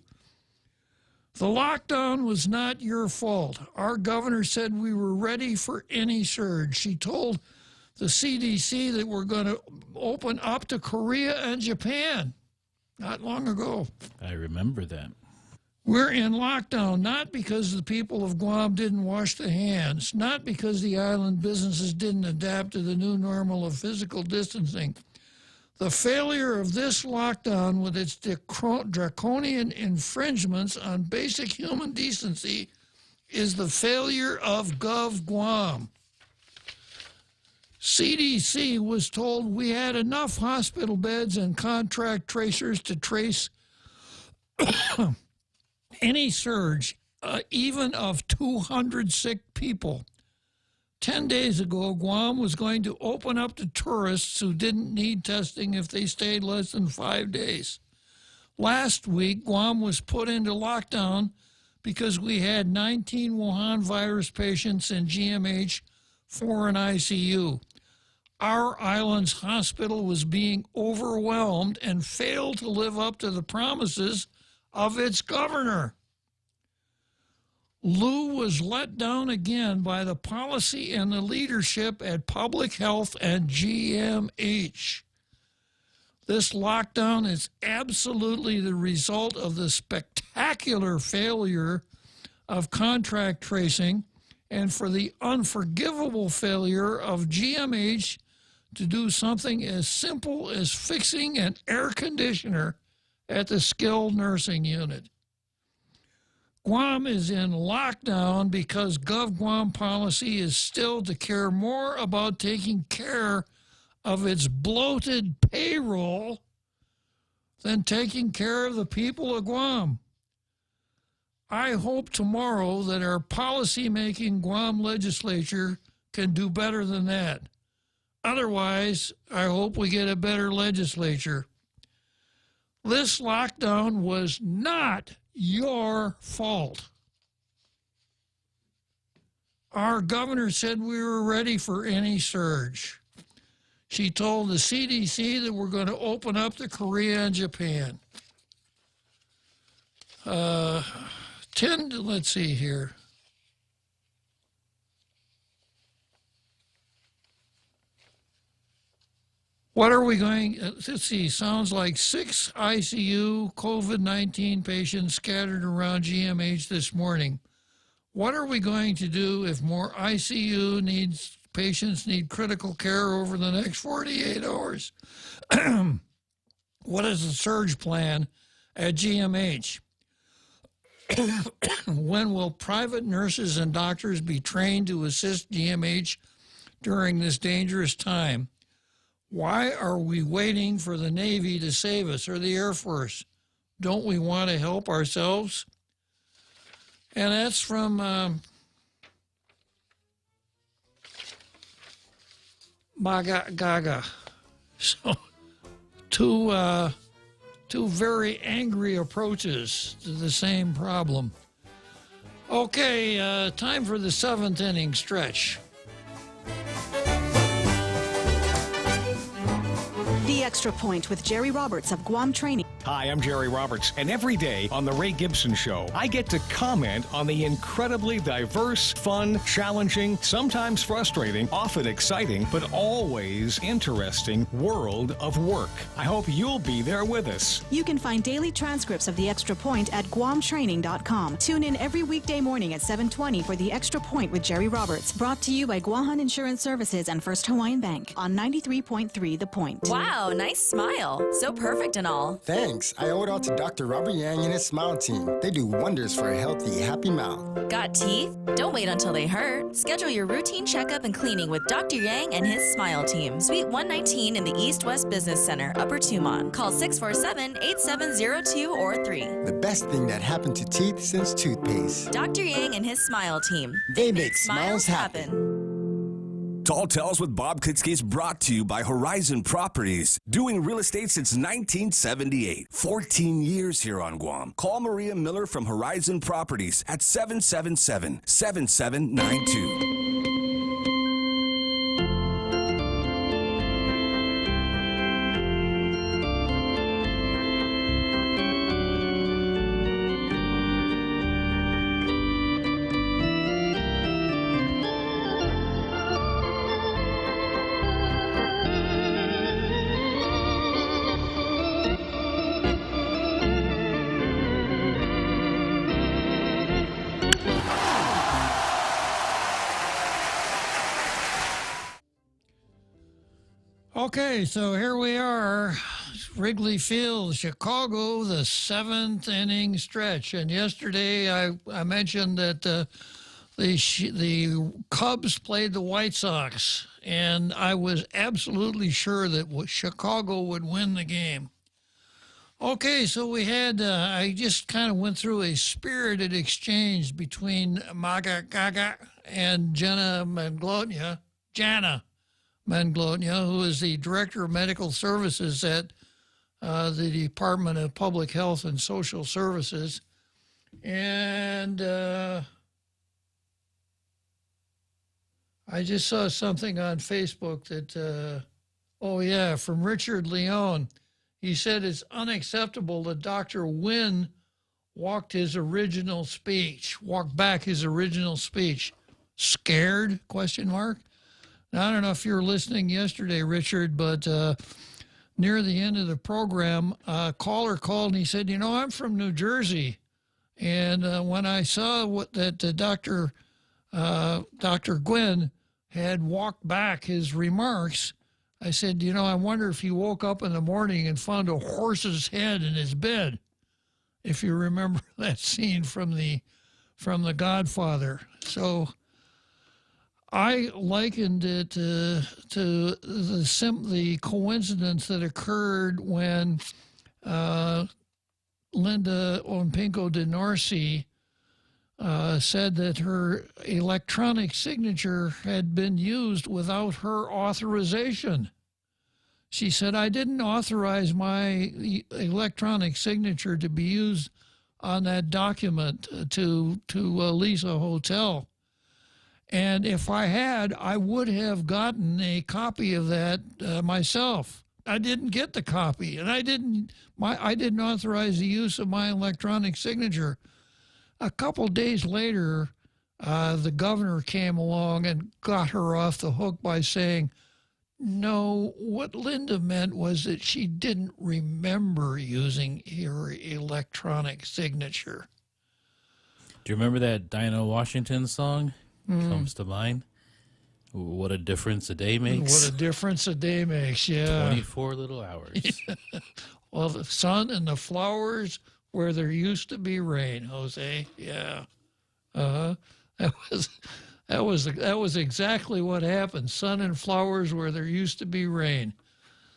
Speaker 15: The lockdown was not your fault. Our governor said we were ready for any surge. She told the CDC that we're going to open up to Korea and Japan not long ago.
Speaker 16: I remember that.
Speaker 15: We're in lockdown not because the people of Guam didn't wash their hands, not because the island businesses didn't adapt to the new normal of physical distancing. The failure of this lockdown with its draconian infringements on basic human decency is the failure of Gov Guam. CDC was told we had enough hospital beds and contract tracers to trace any surge, even of 200 sick people. 10 days ago, Guam was going to open up to tourists who didn't need testing if they stayed less than 5 days. Last week, Guam was put into lockdown because we had 19 Wuhan virus patients in GMH, 4 in ICU. Our island's hospital was being overwhelmed and failed to live up to the promises of its governor. Lou was let down again by the policy and the leadership at Public Health and GMH. This lockdown is absolutely the result of the spectacular failure of contract tracing and for the unforgivable failure of GMH to do something as simple as fixing an air conditioner at the skilled nursing unit. Guam is in lockdown because Gov Guam policy is still to care more about taking care of its bloated payroll than taking care of the people of Guam. I hope tomorrow that our policy-making Guam legislature can do better than that. otherwise, I hope we get a better legislature. This lockdown was not your fault. Our governor said we were ready for any surge. She told the CDC that we're going to open up to Korea and Japan. Let's see here. What are we going, let's see, sounds like 6 ICU COVID-19 patients scattered around GMH this morning. What are we going to do if more ICU patients need critical care over the next 48 hours? What is the surge plan at GMH? When will private nurses and doctors be trained to assist GMH during this dangerous time? Why are we waiting for the Navy to save us or the Air Force? Don't we want to help ourselves? And that's from Gaga. So, two very angry approaches to the same problem. Okay, time for the 7th inning stretch.
Speaker 8: The Extra Point with Jerry Roberts of Guam Training.
Speaker 9: Hi, I'm Jerry Roberts, and every day on The Ray Gibson Show, I get to comment on the incredibly diverse, fun, challenging, sometimes frustrating, often exciting, but always interesting world of work. I hope you'll be there with us.
Speaker 8: You can find daily transcripts of The Extra Point at guamtraining.com. Tune in every weekday morning at 7:20 for The Extra Point with Jerry Roberts, brought to you by Guahan Insurance Services and First Hawaiian Bank on 93.3 The Point.
Speaker 10: Wow, nice smile. So perfect and all.
Speaker 17: Thanks. I owe it all to Dr. Robert Yang and his Smile team. They do wonders for a healthy, happy mouth.
Speaker 10: Got teeth? Don't wait until they hurt. Schedule your routine checkup and cleaning with Dr. Yang and his Smile team. Suite 119 in the East West Business Center, Upper Tumon. Call 647-8702 or 3.
Speaker 17: The best thing that happened to teeth since toothpaste.
Speaker 10: Dr. Yang and his Smile team.
Speaker 17: They make smiles happen.
Speaker 13: Tall Tales with Bob Klitzkie is brought to you by Horizon Properties, doing real estate since 1978. 14 years here on Guam. Call Maria Miller from Horizon Properties at 777-7792.
Speaker 15: Okay, so here we are, Wrigley Field, Chicago, the 7th inning stretch. And yesterday I mentioned that the Cubs played the White Sox, and I was absolutely sure that Chicago would win the game. Okay, so we had, I just kind of went through a spirited exchange between Maga Gaga and Jana Manglotnia, who is the Director of Medical Services at the Department of Public Health and Social Services. And I just saw something on Facebook that, from Richard Leone. He said it's unacceptable that Dr. Nguyen walked back his original speech. Scared? ? Now, I don't know if you were listening yesterday, Richard, but near the end of the program, a caller called and he said, I'm from New Jersey. And when I saw that Dr. Nguyen had walked back his remarks, I said, I wonder if he woke up in the morning and found a horse's head in his bed. If you remember that scene from The Godfather. So I likened it to the coincidence that occurred when Linda Ompinko de Norcy said that her electronic signature had been used without her authorization. She said, I didn't authorize my electronic signature to be used on that document to lease a hotel. And if I had, I would have gotten a copy of that myself. I didn't get the copy, and I didn't authorize the use of my electronic signature. A couple days later, the governor came along and got her off the hook by saying, no, what Linda meant was that she didn't remember using her electronic signature.
Speaker 16: Do you remember that Dinah Washington song? Comes to mind. What a difference a day makes.
Speaker 15: What a difference a day makes, yeah.
Speaker 16: 24 little hours.
Speaker 15: Well, the sun and the flowers where there used to be rain, Jose. Yeah. That was exactly what happened. Sun and flowers where there used to be rain.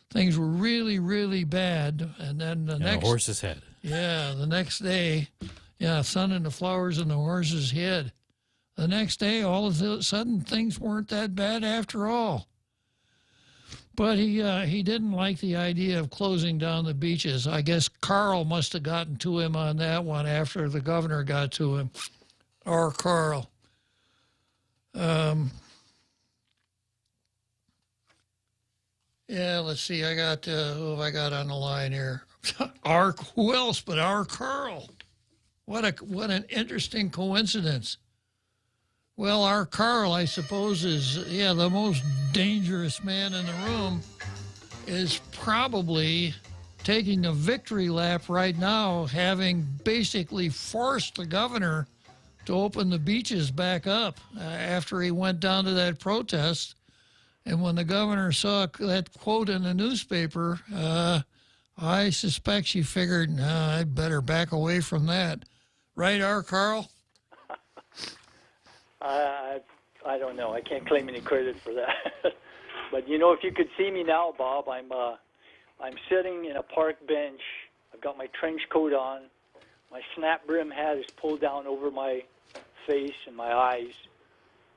Speaker 15: Things were really, really bad, and then the next
Speaker 16: horse's head.
Speaker 15: Yeah, the next day, sun and the flowers and the horse's head. The next day, all of a sudden, things weren't that bad after all. But he didn't like the idea of closing down the beaches. I guess Carl must have gotten to him on that one after the governor got to him. Or Carl. Let's see. Who have I got on the line here? Who else but our Carl? What an interesting coincidence. Well, our Carl, I suppose, is, the most dangerous man in the room, is probably taking a victory lap right now, having basically forced the governor to open the beaches back up after he went down to that protest. And when the governor saw that quote in the newspaper, I suspect she figured, I better back away from that. Right, our Carl?
Speaker 1: I don't know. I can't claim any credit for that. But if you could see me now, Bob, I'm sitting in a park bench. I've got my trench coat on. My snap brim hat is pulled down over my face and my eyes.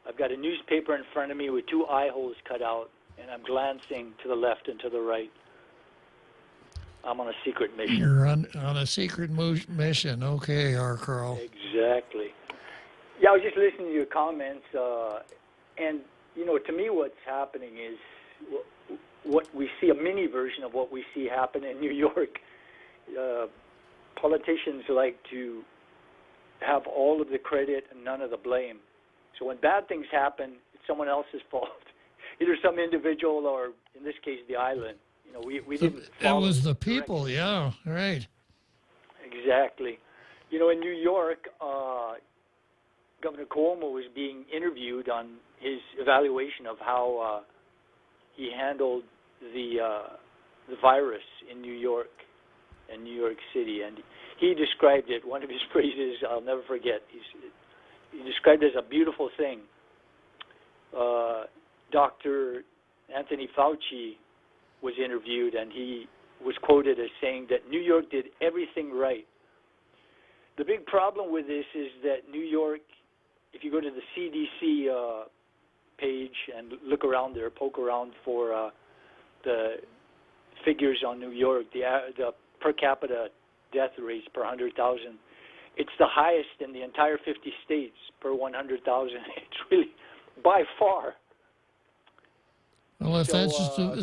Speaker 1: I've got a newspaper in front of me with 2 eye holes cut out, and I'm glancing to the left and to the right. I'm on a secret mission.
Speaker 15: You're on a secret mission. Okay, our Carl.
Speaker 1: Exactly. Yeah, I was just listening to your comments, and, to me what's happening is what we see, a mini version of what we see happen in New York. Politicians like to have all of the credit and none of the blame. So when bad things happen, it's someone else's fault, either some individual or, in this case, the island. We didn't follow.
Speaker 15: It was the people, yeah, right.
Speaker 1: Exactly. In New York, Governor Cuomo was being interviewed on his evaluation of how he handled the virus in New York and New York City, and he described it. One of his phrases I'll never forget. He described it as a beautiful thing. Dr. Anthony Fauci was interviewed, and he was quoted as saying that New York did everything right. The big problem with this is that New York, if you go to the CDC page and look around there, poke around for the figures on New York, the per capita death rates per 100,000, it's the highest in the entire 50 states per 100,000. It's really by far.
Speaker 15: Well, if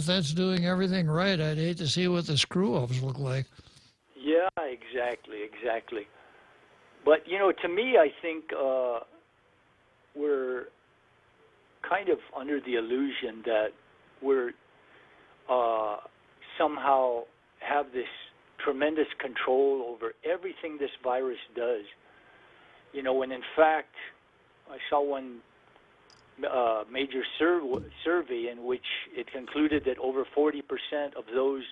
Speaker 15: that's doing everything right, I'd hate to see what the screw-ups look like.
Speaker 1: Yeah, exactly. But, to me, I think we're kind of under the illusion that we're somehow have this tremendous control over everything this virus does. When in fact, I saw one major survey in which it concluded that over 40% of those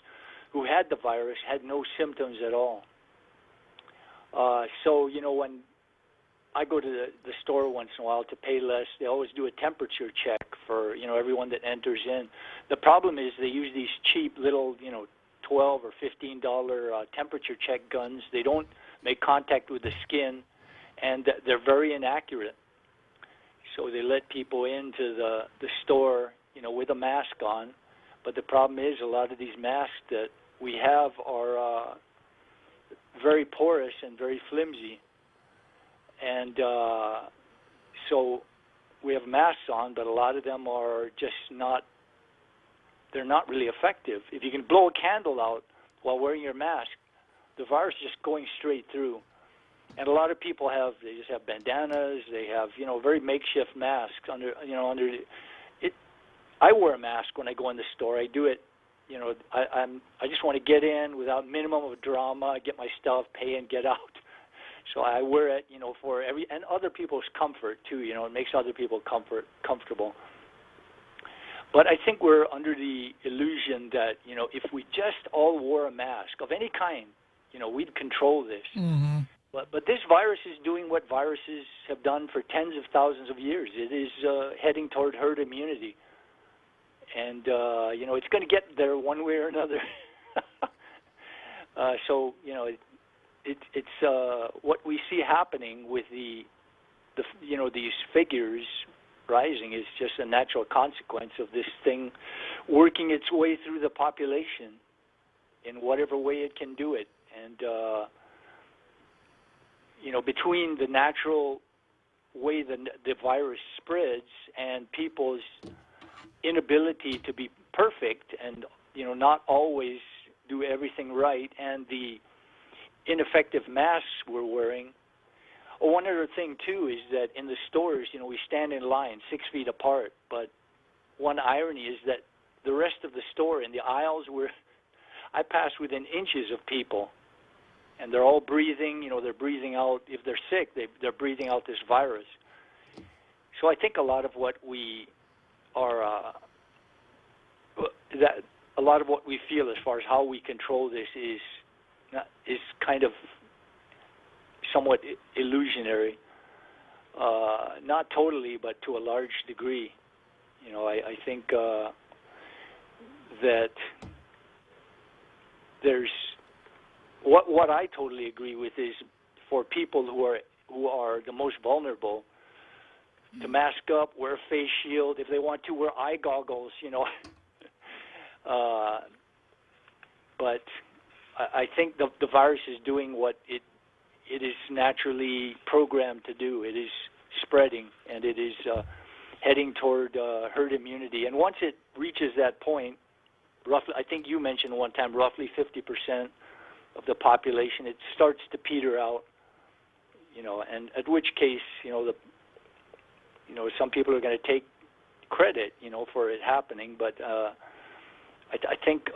Speaker 1: who had the virus had no symptoms at all. So, when I go to the store once in a while to pay less, they always do a temperature check for, everyone that enters in. The problem is they use these cheap little, $12 or $15 temperature check guns. They don't make contact with the skin, and they're very inaccurate. So they let people into the store, with a mask on. But the problem is a lot of these masks that we have are very porous and very flimsy. And so we have masks on, but a lot of them are just they're not really effective. If you can blow a candle out while wearing your mask, the virus is just going straight through. And a lot of people they just have bandanas, they have, very makeshift masks under it. I wear a mask when I go in the store. I do it, I just want to get in without minimum of drama, get my stuff, pay, and get out. So I wear it, for and other people's comfort too. It makes other people comfortable. But I think we're under the illusion that, if we just all wore a mask of any kind, we'd control this.
Speaker 15: Mm-hmm.
Speaker 1: But this virus is doing what viruses have done for tens of thousands of years. It is heading toward herd immunity. And, it's going to get there one way or another. So, it's what we see happening with these figures rising is just a natural consequence of this thing working its way through the population in whatever way it can do it. And, between the natural way the virus spreads and people's inability to be perfect and, not always do everything right, and the ineffective masks we're wearing. One other thing, too, is that in the stores, we stand in line 6 feet apart, but one irony is that the rest of the store, in the aisles, I pass within inches of people, and they're all breathing, they're breathing out, if they're sick, they're breathing out this virus. So I think a lot of what we are, a lot of what we feel as far as how we control this is kind of somewhat illusionary. Not totally, but to a large degree. I think that there's what I totally agree with is for people who are the most vulnerable to mask up, wear a face shield, if they want to wear eye goggles, but I think the virus is doing what it is naturally programmed to do. It is spreading, and it is heading toward herd immunity. And once it reaches that point, roughly, I think you mentioned one time, roughly 50% of the population, it starts to peter out. And at which case, some people are going to take credit, for it happening. But I think,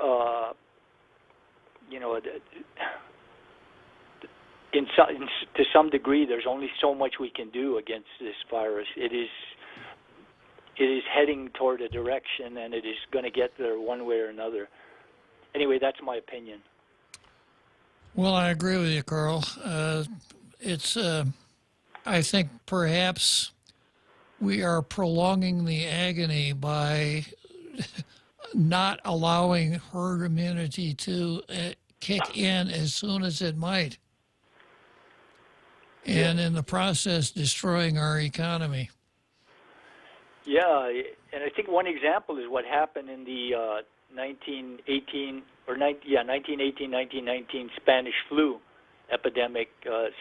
Speaker 1: to some degree, there's only so much we can do against this virus. It is heading toward a direction, and it is going to get there one way or another. Anyway, that's my opinion.
Speaker 15: Well, I agree with you, Carl. I think perhaps we are prolonging the agony by not allowing herd immunity to kick in as soon as it might, and in the process destroying our economy.
Speaker 1: Yeah, and I think one example is what happened in the 1918-1919 Spanish flu epidemic.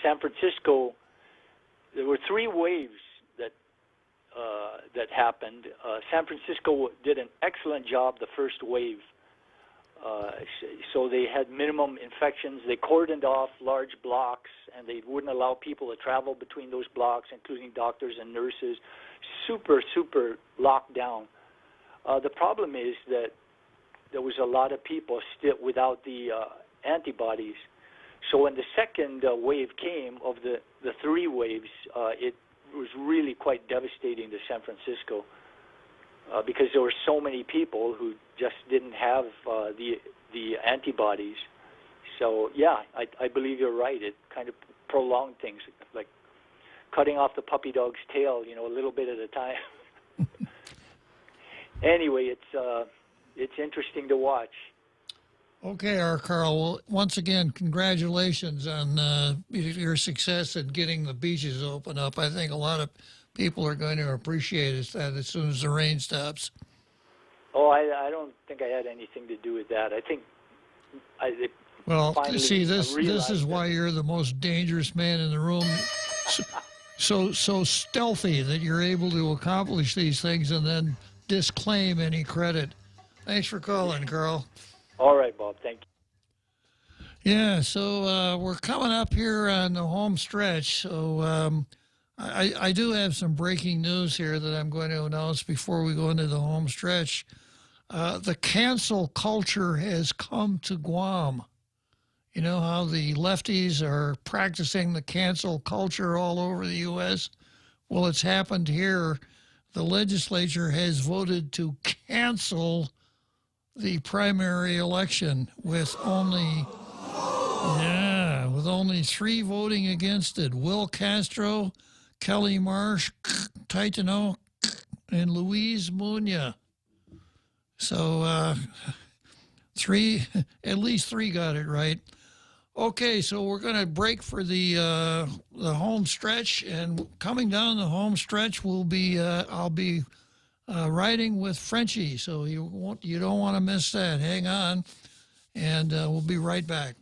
Speaker 1: San Francisco, there were 3 waves that happened. San Francisco did an excellent job the first wave. So they had minimum infections. They cordoned off large blocks, and they wouldn't allow people to travel between those blocks, including doctors and nurses. Super, super locked down. The problem is that there was a lot of people still without the antibodies. So when the second wave came of the 3 waves, it was really quite devastating to San Francisco because there were so many people who just didn't have the antibodies. So yeah, I believe you're right. It kind of prolonged things, like cutting off the puppy dog's tail, a little bit at a time. Anyway, it's interesting to watch.
Speaker 15: Okay, our Carl. Well, once again, congratulations on your success in getting the beaches open up. I think a lot of people are going to appreciate that as soon as the rain stops.
Speaker 1: Oh, I don't think I had anything to do with that. I think
Speaker 15: Well, see, this is why you're the most dangerous man in the room. So stealthy that you're able to accomplish these things and then disclaim any credit. Thanks for calling, Carl.
Speaker 1: All right, Bob. Thank you.
Speaker 15: Yeah, so we're coming up here on the home stretch. So I do have some breaking news here that I'm going to announce before we go into the home stretch. The cancel culture has come to Guam. You know how the lefties are practicing the cancel culture all over the U.S.? Well, it's happened here. The legislature has voted to cancel the primary election with only 3 voting against it. Will Castro, Kelly Marsh, Titano, and Luis Muñoz. So at least three got it right. Okay, so we're going to break for the home stretch, and coming down the home stretch will be I'll be riding with Frenchie, so you don't want to miss that. Hang on, and we'll be right back.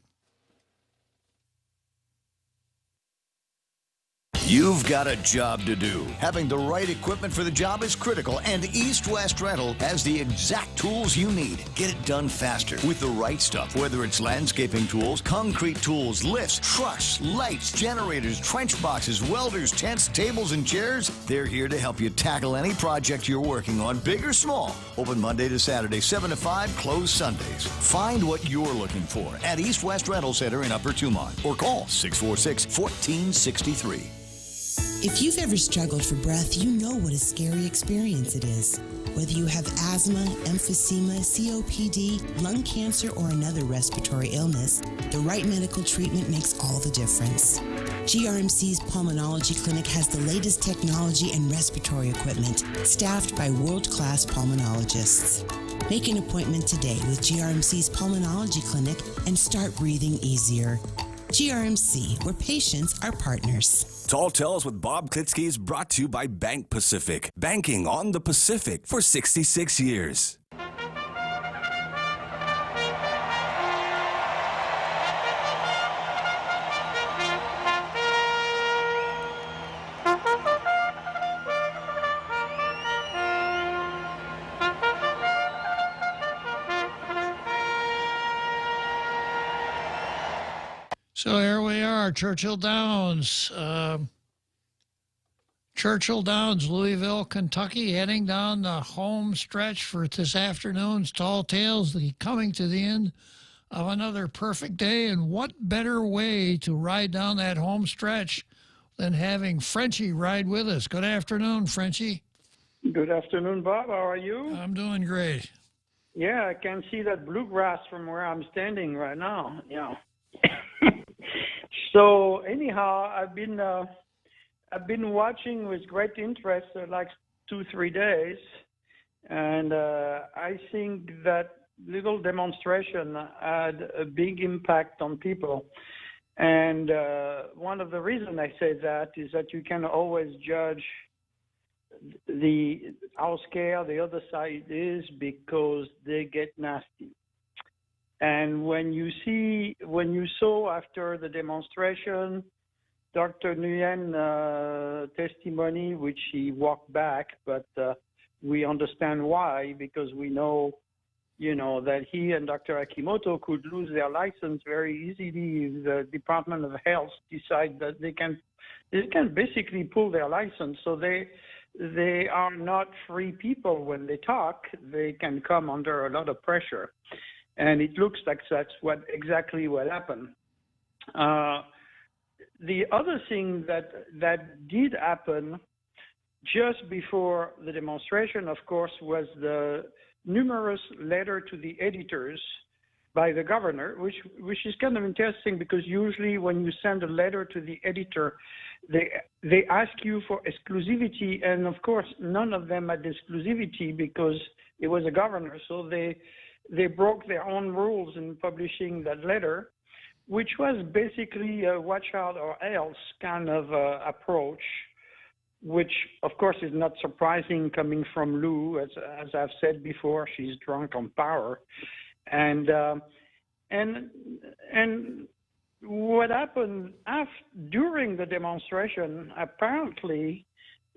Speaker 11: You've got a job to do. Having the right equipment for the job is critical, and East West Rental has the exact tools you need. Get it done faster with the right stuff, whether it's landscaping tools, concrete tools, lifts, trucks, lights, generators, trench boxes, welders, tents, tables, and chairs. They're here to help you tackle any project you're working on, big or small. Open Monday to Saturday, 7 to 5, closed Sundays. Find what you're looking for at East West Rental Center in Upper Tumon or call 646-1463.
Speaker 14: If you've ever struggled for breath, you know what a scary experience it is. Whether you have asthma, emphysema, COPD, lung cancer, or another respiratory illness, the right medical treatment makes all the difference. GRMC's Pulmonology Clinic has the latest technology and respiratory equipment, staffed by world-class pulmonologists. Make an appointment today with GRMC's Pulmonology Clinic and start breathing easier. GRMC, where patients are partners.
Speaker 13: Tall Tales with Bob Klitzkie is brought to you by Bank Pacific. Banking on the Pacific for 66 years.
Speaker 15: So here we are, Churchill Downs. Churchill Downs, Louisville, Kentucky, heading down the home stretch for this afternoon's Tall Tales, coming to the end of another perfect day. And what better way to ride down that home stretch than having Frenchie ride with us? Good afternoon, Frenchie.
Speaker 18: Good afternoon, Bob. How are you?
Speaker 15: I'm doing great.
Speaker 18: Yeah, I can see that bluegrass from where I'm standing right now. Yeah. So anyhow, I've been watching with great interest the last 2-3 days, and I think that little demonstration had a big impact on people. And one of the reasons I say that is that you can always judge how scared the other side is because they get nasty. And when you saw after the demonstration, Dr. Nguyen testimony, which he walked back, but we understand why, because we know, that he and Dr. Akimoto could lose their license very easily if the Department of Health decide that they can basically pull their license. So they are not free people when they talk. They can come under a lot of pressure. And it looks like that's exactly what happened. The other thing that did happen just before the demonstration, of course, was the numerous letter to the editors by the governor, which is kind of interesting because usually when you send a letter to the editor, they ask you for exclusivity, and of course none of them had exclusivity because He was a governor, so they broke their own rules in publishing that letter, which was basically a watch out or else kind of approach, which of course is not surprising coming from Lou. As I've said before, she's drunk on power, and what happened during the demonstration, apparently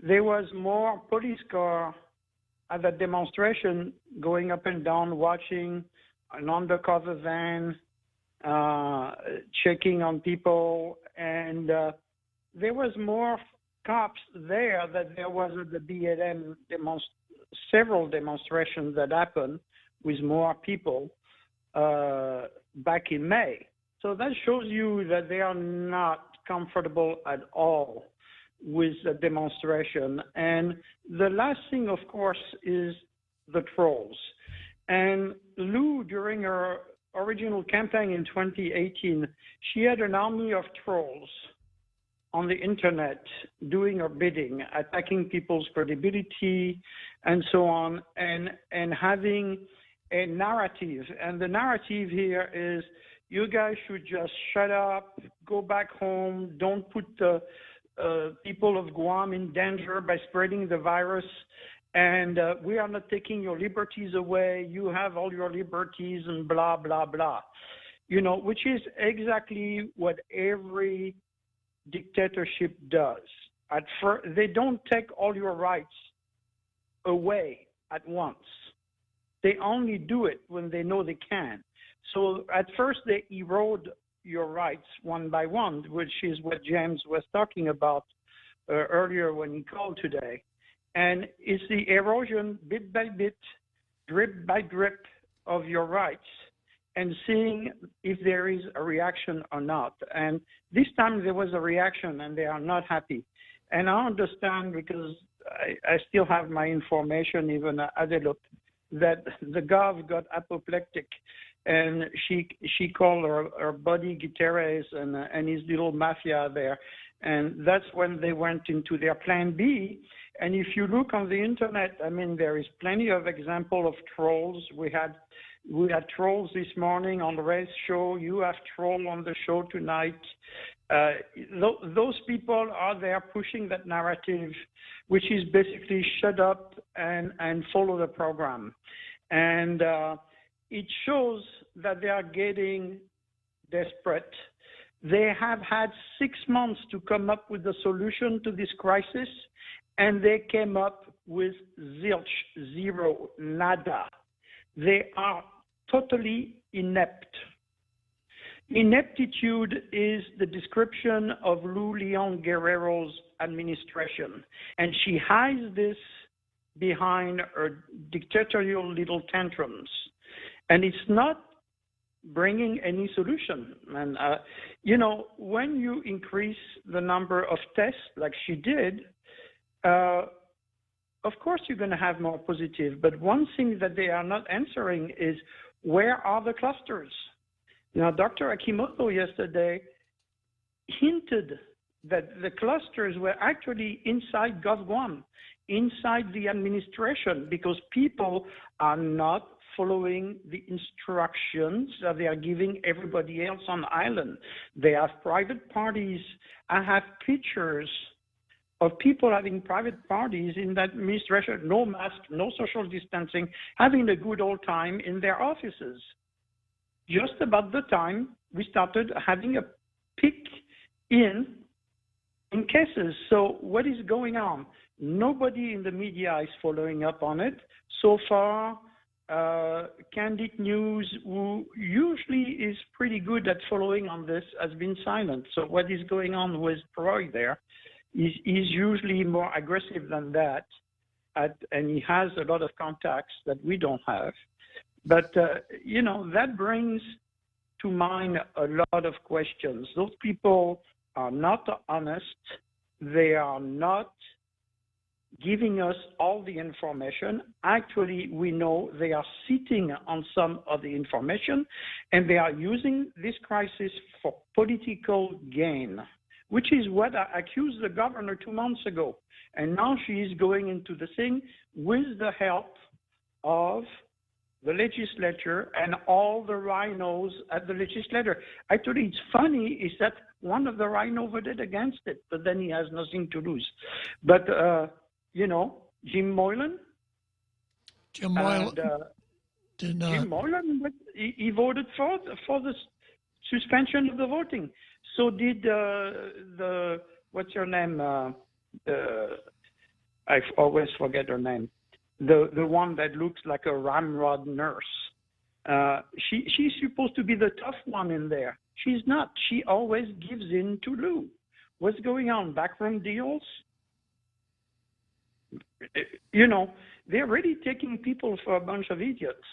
Speaker 18: there was more police car at the demonstration going up and down, watching an undercover van, checking on people, and there was more cops there than there was at the BLM several demonstrations that happened with more people back in May. So that shows you that they are not comfortable at all with the demonstration. And the last thing, of course, is the trolls. And Lou, during her original campaign in 2018, she had an army of trolls on the internet doing her bidding, attacking people's credibility and so on, and having a narrative. And the narrative here is, you guys should just shut up, go back home, don't put the people of Guam in danger by spreading the virus, and we are not taking your liberties away, you have all your liberties, and blah, blah, blah. You know, which is exactly what every dictatorship does. At first, they don't take all your rights away at once. They only do it when they know they can. So at first they erode your rights one by one, which is what James was talking about earlier when he called today. And it's the erosion bit by bit, drip by drip of your rights, and seeing if there is a reaction or not. And this time there was a reaction, and they are not happy. And I understand, because I still have my information, even Adelup, that the Gov got apoplectic, and she called her buddy Guterres and his little mafia there. And that's when they went into their plan B. And if you look on the internet, I mean, there is plenty of example of trolls. We had trolls this morning on the Ray's show. You have troll on the show tonight. Those people are there pushing that narrative, which is basically shut up and follow the program. And it shows that they are getting desperate. They have had 6 months to come up with a solution to this crisis, and they came up with zilch, zero, nada. They are totally inept. Ineptitude is the description of Lou Leon Guerrero's administration, and she hides this behind her dictatorial little tantrums. And it's not bringing any solution. And, you know, when you increase the number of tests like she did, of course you're going to have more positive. But one thing that they are not answering is, where are the clusters? Now, Dr. Akimoto yesterday hinted that the clusters were actually inside GovGuam, inside the administration, because people are not following the instructions that they are giving everybody else on the island. They have private parties. I have pictures of people having private parties in that administration, no mask, no social distancing, having a good old time in their offices. Just about the time we started having a peak in cases. So what is going on? Nobody in the media is following up on it. So far, Candid News, who usually is pretty good at following on this, has been silent. So what is going on with Troy there is usually more aggressive than that, and he has a lot of contacts that we don't have. But, you know, that brings to mind a lot of questions. Those people are not honest. They are not giving us all the information. Actually, we know they are sitting on some of the information, and they are using this crisis for political gain, which is what I accused the governor 2 months ago. And now she is going into the thing with the help of the legislature and all the rhinos at the legislature. Actually, it's funny is that one of the rhino voted against it, but then he has nothing to lose. But, Jim Moylan.
Speaker 15: Jim Moylan.
Speaker 18: Jim Moylan, he voted for the suspension of the voting. So did what's her name? I always forget her name. The one that looks like a ramrod nurse. She's supposed to be the tough one in there. She's not. She always gives in to Lou. What's going on? Backroom deals? They're really taking people for a bunch of idiots.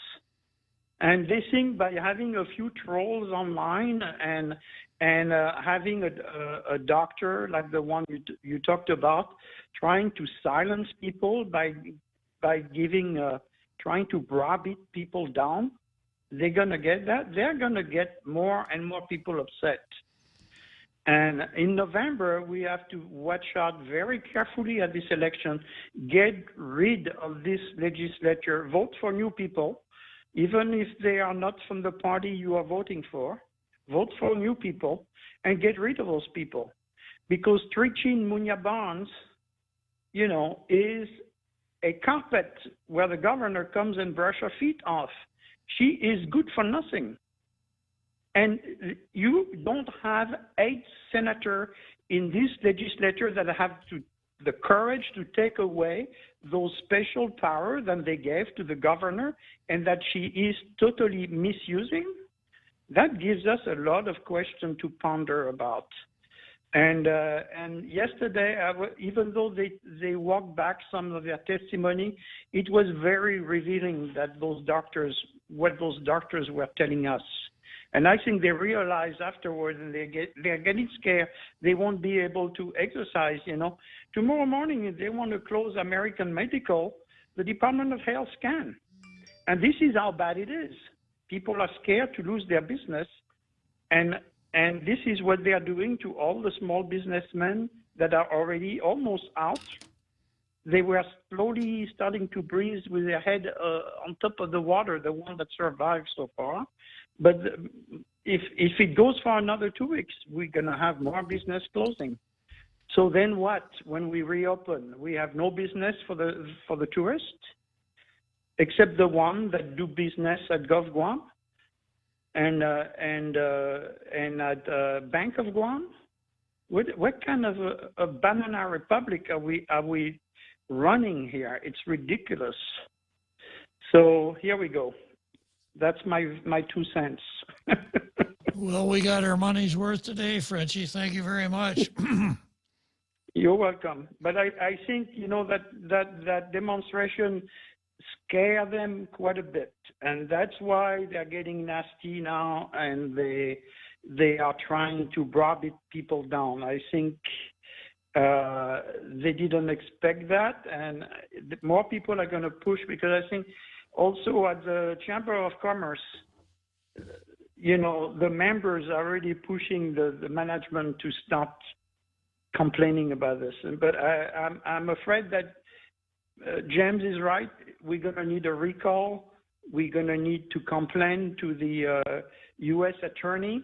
Speaker 18: And they think by having a few trolls online and having a doctor like the one you talked about, trying to silence people by trying to browbeat people down, they're gonna get that. They're gonna get more and more people upset. And in November, we have to watch out very carefully at this election, get rid of this legislature, vote for new people, even if they are not from the party you are voting for, vote for new people, and get rid of those people. Because Trichin Munya Barnes, is a carpet where the governor comes and brush her feet off. She is good for nothing. And you don't have 8 senators in this legislature that have the courage to take away those special powers that they gave to the governor and that she is totally misusing. That gives us a lot of questions to ponder about. And yesterday, even though they walked back some of their testimony, it was very revealing that what those doctors were telling us. And I think they realize afterwards, and they're getting scared. They won't be able to exercise. Tomorrow morning, if they want to close American Medical, the Department of Health can. And this is how bad it is. People are scared to lose their business, and this is what they are doing to all the small businessmen that are already almost out. They were slowly starting to breathe with their head on top of the water, the one that survived so far. But if it goes for another 2 weeks, we're going to have more business closing. So then what? When we reopen, we have no business for the tourists, except the one that do business at Gov Guam and at Bank of Guam. What kind of a banana republic are we running here? It's ridiculous. So here we go. That's my 2 cents.
Speaker 15: Well, we got our money's worth today, Frenchie. Thank you very much.
Speaker 18: You're welcome. But I think, that demonstration scared them quite a bit. And that's why they're getting nasty now, and they are trying to browbeat people down. I think they didn't expect that, and more people are going to push, because I think also at the Chamber of Commerce, the members are already pushing the management to stop complaining about this. But I'm afraid that James is right. We're going to need a recall. We're going to need to complain to the U.S. attorney,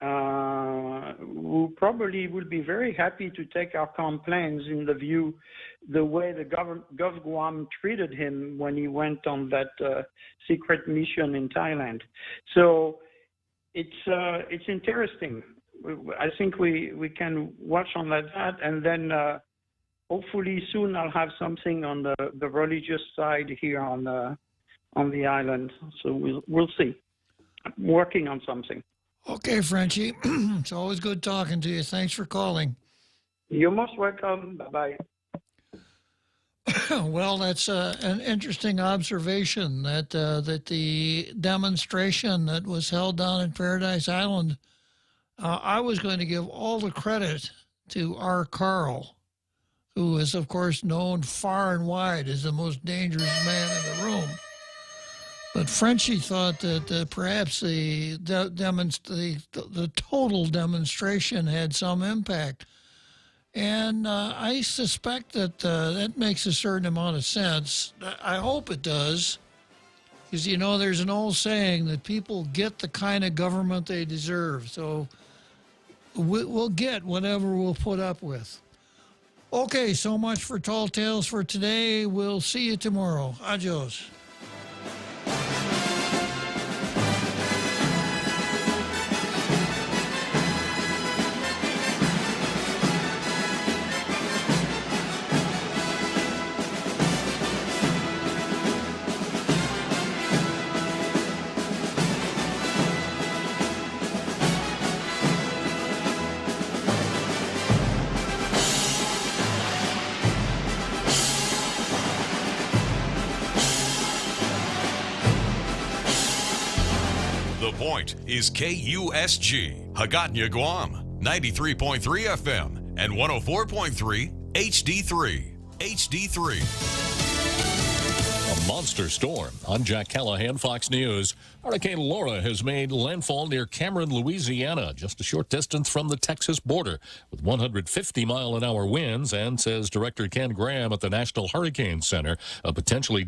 Speaker 18: who probably will be very happy to take our complaints in the way the Gov Guam treated him when he went on that secret mission in Thailand. So it's interesting. I think we can watch on that, and then hopefully soon I'll have something on the religious side here on the island. So we'll see. I'm working on something.
Speaker 15: Okay, Frenchie. It's always good talking to you. Thanks for calling.
Speaker 18: You're most welcome. Bye-bye.
Speaker 15: Well, that's an interesting observation that the demonstration that was held down in Paradise Island, I was going to give all the credit to R. Carl, who is, of course, known far and wide as the most dangerous man in the room. But Frenchie thought that perhaps the total demonstration had some impact. And I suspect that that makes a certain amount of sense. I hope it does. Because, you know, there's an old saying that people get the kind of government they deserve. So we'll get whatever we'll put up with. Okay, so much for Tall Tales for today. We'll see you tomorrow. Adios.
Speaker 3: Point is KUSG, Hagåtña, Guam, 93.3 FM and 104.3 HD3. HD3.
Speaker 2: A monster storm. I'm Jack Callahan, Fox News. Hurricane Laura has made landfall near Cameron, Louisiana, just a short distance from the Texas border, with 150-mile-an-hour winds, and, says Director Ken Graham at the National Hurricane Center, a potentially